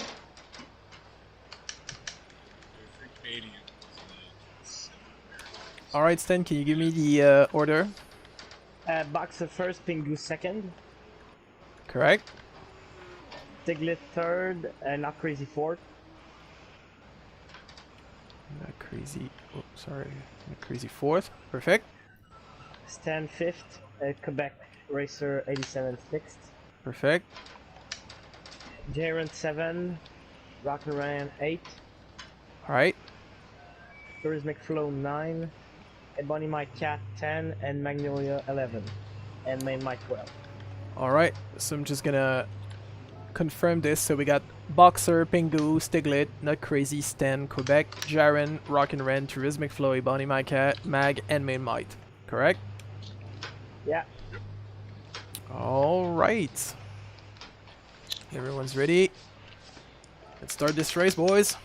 have Canadian. Alright, Stan, can you give me the order? Boxer first, Pingu second. Correct? Stiglit third, and Not Crazy fourth. Not crazy. Oh, sorry. Not crazy fourth. Perfect. Stan fifth, Quebec Racer 87 sixth. Perfect. Jaren 7, Rockin' Ran 8, All right. Tourismic Flow 9, Ebony My Cat 10, and Magnolia 11, and Main My 12. All right. So I'm just gonna confirm this. So we got Boxer, Pingu, Stiglit, Not Crazy, Stan, Quebec, Jaren, Rockin' Ren, Tourismic Flow, Bonnie My Cat, Mag, and Main Might. Correct? Yeah. All right. Everyone's ready. Let's start this race, boys.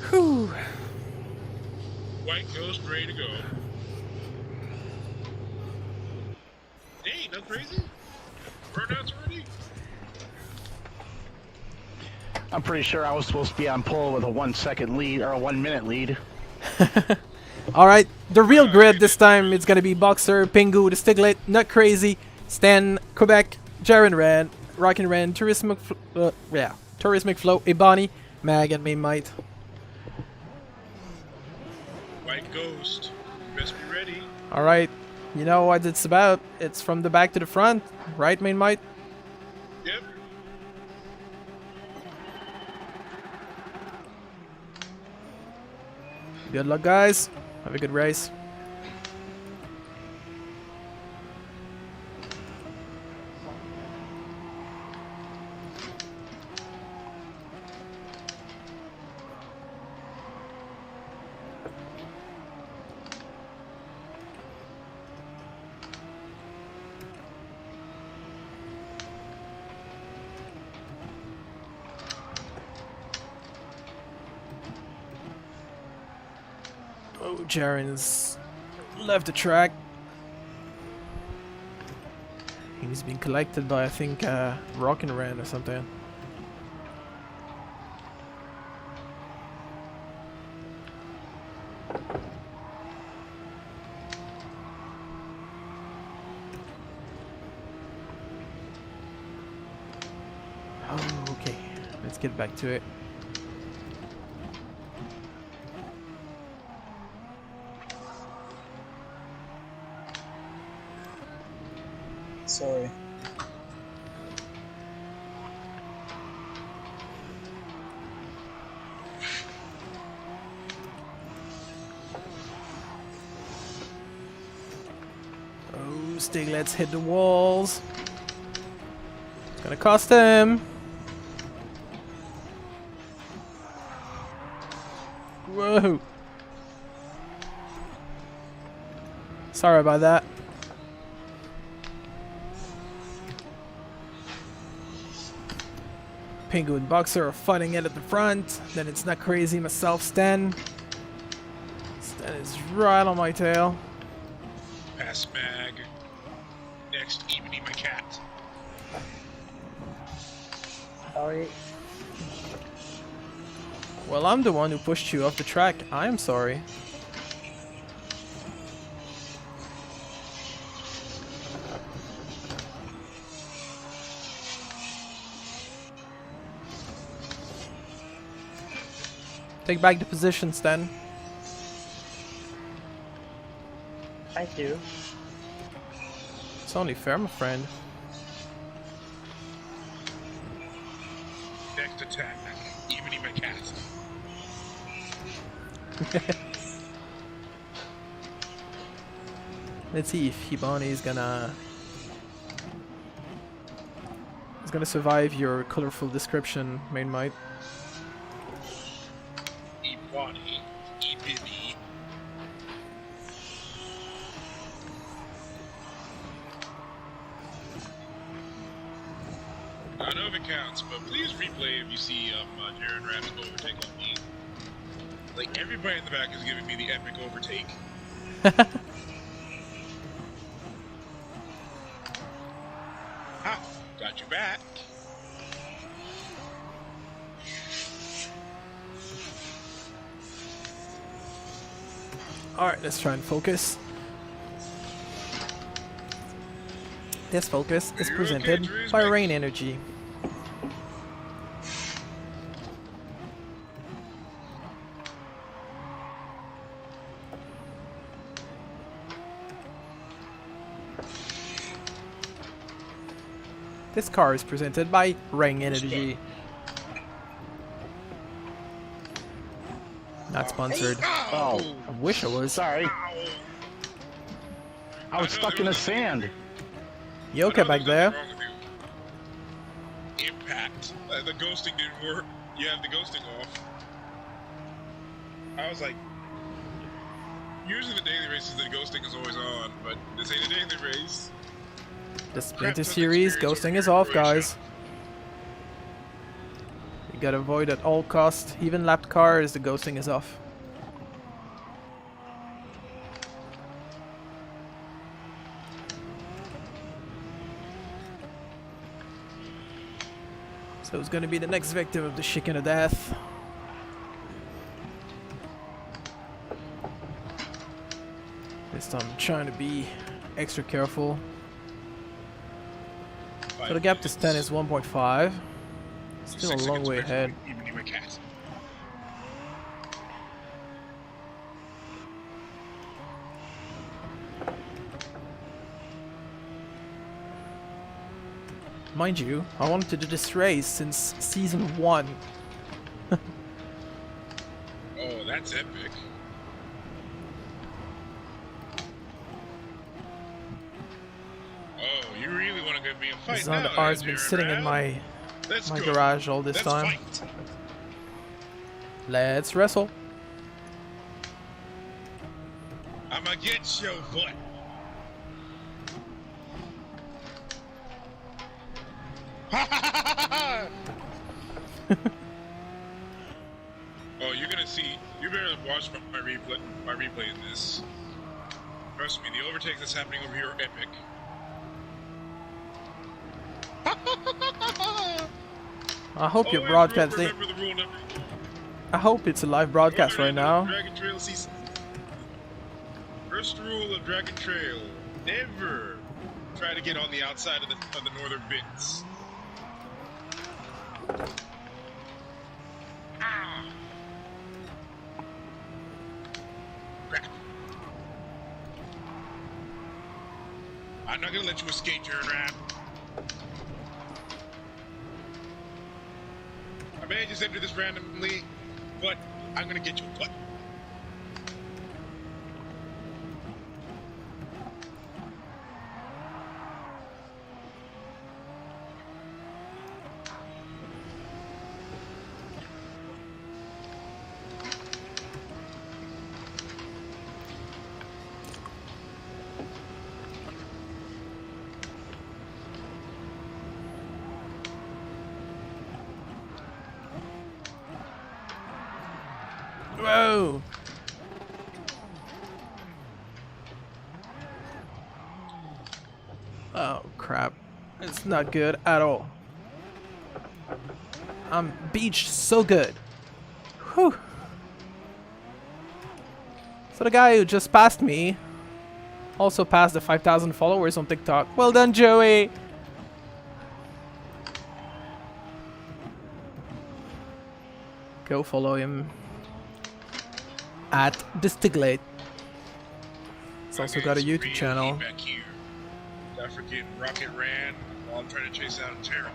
Whew. White Ghost ready to go. Hey, not crazy? Burnouts already? I'm pretty sure I was supposed to be on pole with a 1 second lead, or a 1 minute lead. All right. The real grid this time, it's going to be Boxer, Pingu, the Stiglit, Not Crazy, Stan, Quebec, Jaren Ran, Rockin' Ran, Tourismic Flow, Ebony, Mag, and Main Might. White Ghost, best be ready. All right. You know what it's about. It's from the back to the front. Right, Main Might? Yep. Good luck, guys. Have a good race. Oh, Jaren's left the track. He's been collected by, I think, Rockin' Ran or something. Oh, okay. Let's get back to it. Sorry. Oh, Stiglitz hit the walls. It's gonna cost him. Whoa. Sorry about that. Pingu and Boxer are fighting it at the front. Then it's Not Crazy, myself, Stan. Stan is right on my tail. Pass Mag. Next, Ebony my cat. Sorry. Well, I'm the one who pushed you off the track. I am sorry. Take back the position, Stan. Thank you. It's only fair, my friend. Next attack, Ebony my cat. Let's see if Hibani is gonna survive your colorful description, Main Might. Ebony, Ebony. I know if it counts, but please replay if you see Jaron Raps overtake on me. Like, everybody in the back is giving me the epic overtake. Ha! Got you back. Alright, let's try and focus. This focus is presented by Rain Energy. This car is presented by Rain Energy. Not sponsored. Oh, I wish it was. sorry. I was stuck in the sand. You okay back there? Impact. The ghosting didn't work. You have the ghosting off. I was like, usually the daily races, the ghosting is always on, but this ain't a daily race. The Splinter series, ghosting is off, guys. You gotta avoid at all costs. Even lapped cars, the ghosting is off. So who's gonna be the next victim of the chicken of death? This time I'm trying to be extra careful. So the gap to 10 is 1.5. Still a long way ahead. Even you a cat. Mind you, I wanted to do this race since season 1. Oh, that's epic. Oh, you really want to give me a fight Zonda now, R has been Jared sitting in Rad? my Let's go. garage all this Let's time. fight. Let's wrestle. I'ma get your butt. Oh, you're gonna see. You better watch my replay. My replay in this. Trust me, the overtakes that's happening over here are epic. I hope you're Always broadcasting. remember the rule number. I hope it's a live broadcast right now. Dragon Trail Seaside. First rule of Dragon Trail: never try to get on the outside of the northern bits. Ah. Crap. I'm not gonna let you escape, Jared Rad. I may just enter this randomly, but I'm gonna get you a butt. Whoa! Oh crap. It's not good at all. I'm beached so good. Whew. So the guy who just passed me also passed the 5,000 followers on TikTok. Well done, Joey! Go follow him at Distiglate. It's also got a YouTube channel. Back here. Got freaking Rocket Ran while I'm trying to chase out Terran.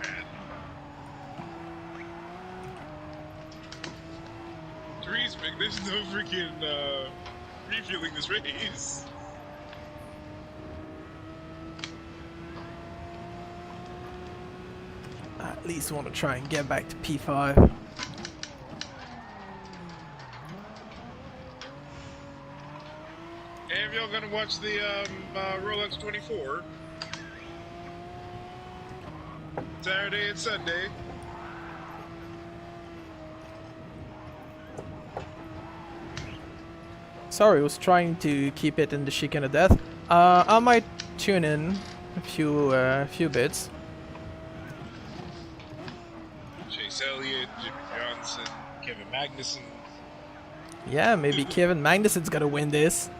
Therese, there's no freaking refueling this race. I at least want to try and get back to P5. Hey, if y'all gonna watch the Rolex 24 Saturday and Sunday. Sorry, I was trying to keep it in the chicane of death. I might tune in a few bits. Chase Elliott, Jimmy Johnson, Kevin Magnussen. Yeah, maybe Kevin Magnussen's gonna win this.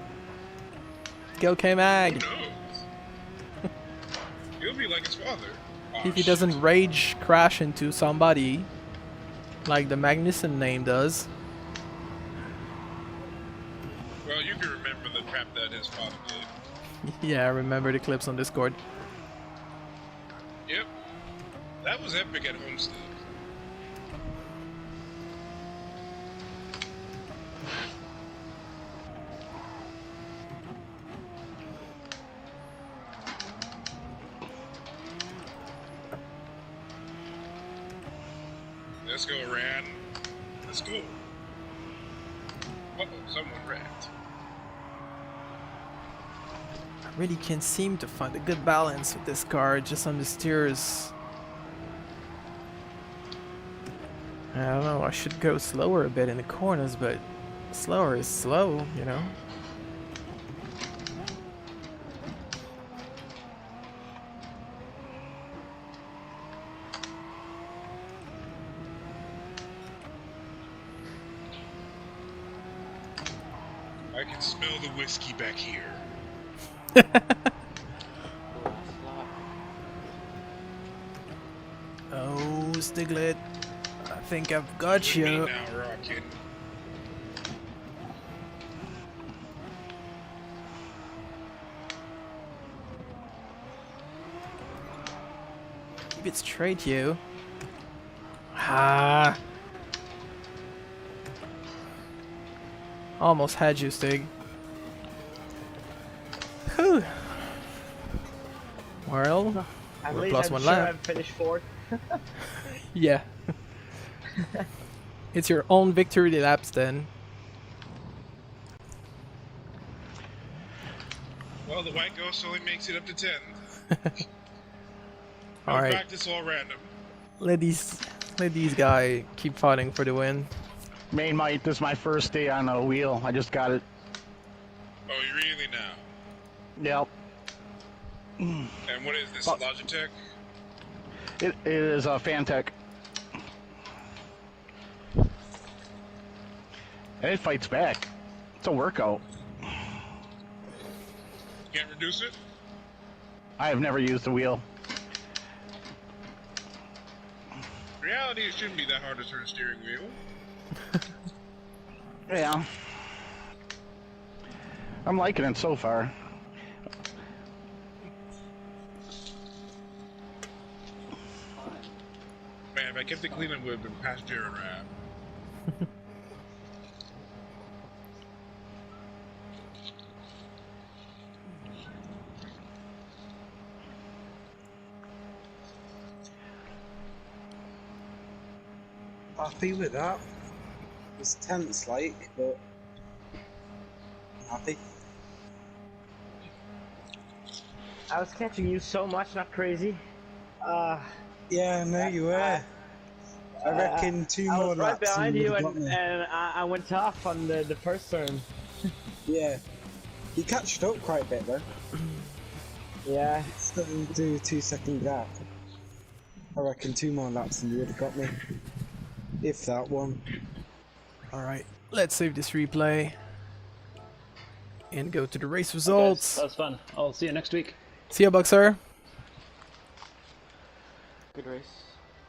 Go K-Mag! Who knows? He'll be like his father. Oh, If he shit. doesn't rage crash into somebody like the Magnussen name does. Well, you can remember the crap that his father did. Yeah, I remember the clips on Discord. Yep. That was epic at Homestead. Let's go, Ran. Let's go. Uh-oh, someone wrecked. I really can't seem to find a good balance with this car, just on the steers. I don't know, I should go slower a bit in the corners, but slower is slow, you know? I can smell the whiskey back here. The last lap. Oh, Stiglet, I think I've got Me you. now, Rocket. Keep it straight, you. Ah. Almost had you, Stig. Whew. Well, At we're least plus I'm one sure lap. I've finished fourth. Yeah. It's your own victory laps then. Well, the white ghost only makes it up to 10. All In right. fact, it's all random. Let these guys keep fighting for the win. Main Mite, this is my first day on a wheel. I just got it. Oh, you really now? Yep. And what is this, Oh. Logitech? It is a Fantech. And it fights back. It's a workout. Can't reduce it? I have never used the wheel. In reality, it shouldn't be that hard to turn a steering wheel. Yeah. I'm liking it so far. Man, if I kept it clean, it would have been past Jared Rap. Happy with that. It's tense, like, but happy. I was catching you so much, not crazy. Yeah, I know you were. I reckon two I more was right laps behind and you, would've got and, me. and I went off on the first turn. Yeah. You catched up quite a bit though. Yeah. Still do a 2 second gap. I reckon two more laps and you would have got me. If that one. Alright, let's save this replay. And go to the race results. That was fun. I'll see you next week. See ya, Boxer. Good race.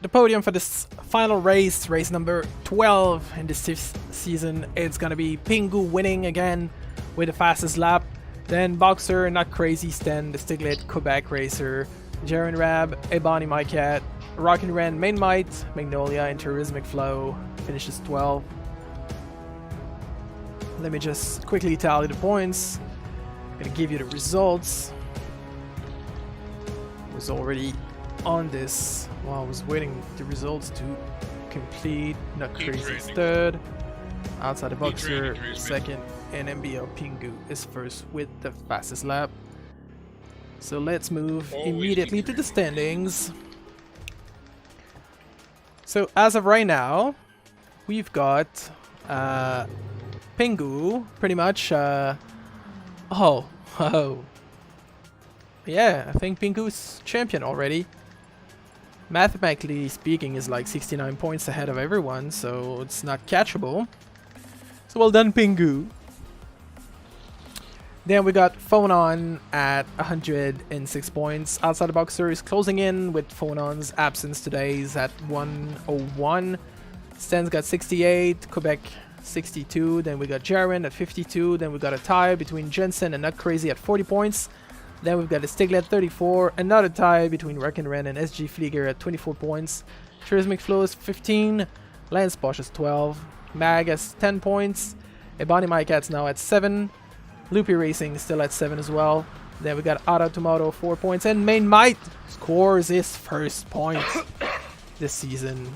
The podium for this final race, race number 12 in this season, it's gonna be Pingu winning again with the fastest lap. Then Boxer, Not Crazy Sten, the Stiglet, Quebec Racer, Jaren Rab, Ebony My Cat, Rockin' Ren, Main Might, Magnolia, and Tourismic Flow finishes 12. Let me just quickly tally the points. I'm gonna give you the results. I was already on this while I was waiting the results to complete. Not Keep Crazy is training. third, Outside the Boxer training, second, and MBL Pingu is first with the fastest lap. So let's move Always immediately keep to the standings. So as of right now, we've got Pingu pretty much. Oh, yeah, I think Pingu's champion already. Mathematically speaking, is like 69 points ahead of everyone, so it's not catchable. So well done, Pingu. Then we got Phonon at 106 points. Outside the Boxer is closing in with Phonon's absence today. He's at 101. Sten's got 68. Quebec 62. Then we got Jaren at 52. Then we got a tie between Jensen and Not Crazy at 40 points. Then we've got a Stiglet 34. Another tie between Wreck and Ren and SG Flieger at 24 points. Cheers McFlow is 15. Lance Bosch is 12. Mag has 10 points. Ebony My Cat's now at 7. Loopy Racing is still at 7 as well. Then we got Auto Tomato 4 points. And Main Might scores his first point this season.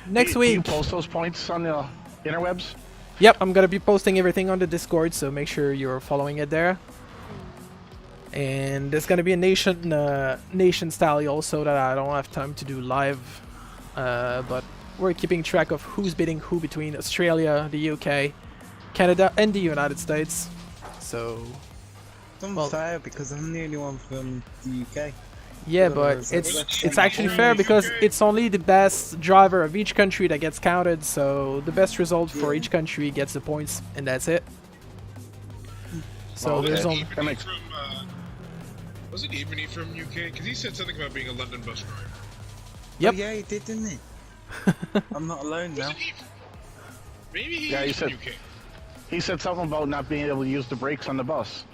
Next week. Do you post those points on the interwebs? Yep, I'm going to be posting everything on the Discord, so make sure you're following it there. And there's going to be a nation style also that I don't have time to do live. But we're keeping track of who's beating who between Australia, the UK, Canada, and the United States. So, It's unfair because I'm the only one from the UK. yeah, but it's actually fair because it's only the best driver of each country that gets counted. So the best result for each country gets the points, and that's it. So Okay. there's only Ebony from, was it Ebony from UK? Because he said something about being a London bus driver. Yep. Oh, yeah, he did, didn't he? I'm not alone now. Wasn't he? Maybe he Yeah, is he from said- UK. He said something about not being able to use the brakes on the bus.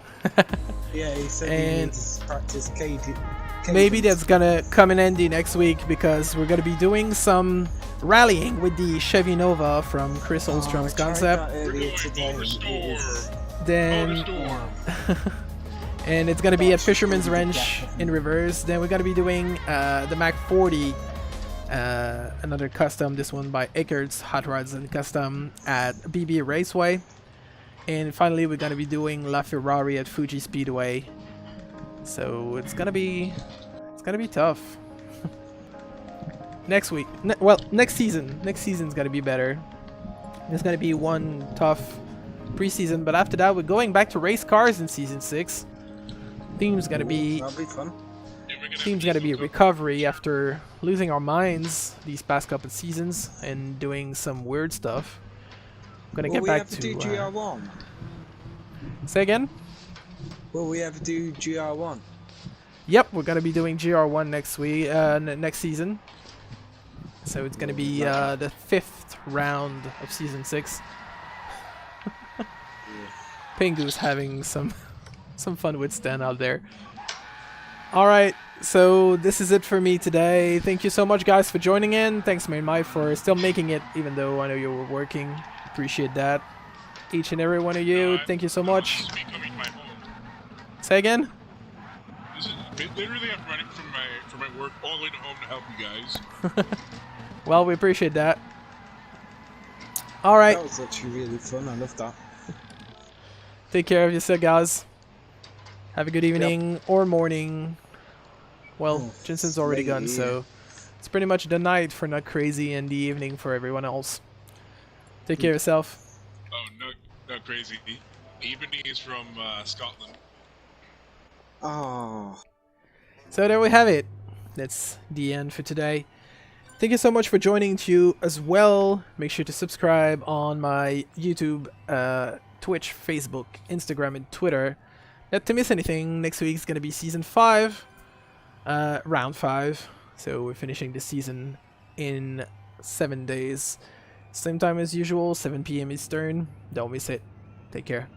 Yeah, he said And- he needs to practice KT. maybe that's gonna come in handy next week because we're gonna be doing some rallying with the Chevy Nova from Chris Oldstrom's concept. Earlier today. It is- Then and it's gonna be at Fisherman's Wrench in reverse. Then we're gonna be doing the Mac 40, another custom. This one by Eckert's Hot Rods and Custom at BB Raceway. And finally, we're gonna be doing La Ferrari at Fuji Speedway. So it's gonna be tough. Next week, next season. Next season's gonna be better. There's gonna be one tough preseason, but after that, we're going back to race cars in season 6. Theme's gonna be That'll be fun. recovery after losing our minds these past couple of seasons and doing some weird stuff. I'm gonna Will get we back ever to do GR1? say again. Will we ever do GR1? Yep, we're gonna be doing GR1 next week, next season. So it's gonna be the 5th round of season 6. Pingu's having some fun with Stan out there. All right, so this is it for me today. Thank you so much, guys, for joining in. Thanks, Main Mai, for still making it, even though I know you were working. Appreciate that. Each and every one of you, thank you so much. This is me coming to my home. Say again. This is literally I'm running from my work all the way to home to help you guys. Well, we appreciate that. All right, That was actually really fun. I love that. take care of yourself, guys. Have a good evening or morning. Well, Oh, Jensen's already gone, late. so it's pretty much the night for Not Crazy and the evening for everyone else. Take care of yourself. Oh, no, crazy. Ebony is from Scotland. Oh. So there we have it. That's the end for today. Thank you so much for joining too as well. Make sure to subscribe on my YouTube, Twitch, Facebook, Instagram, and Twitter. Not to miss anything. Next week is going to be season 5, round 5. So we're finishing the season in 7 days. Same time as usual, 7 p.m. Eastern. Don't miss it. Take care.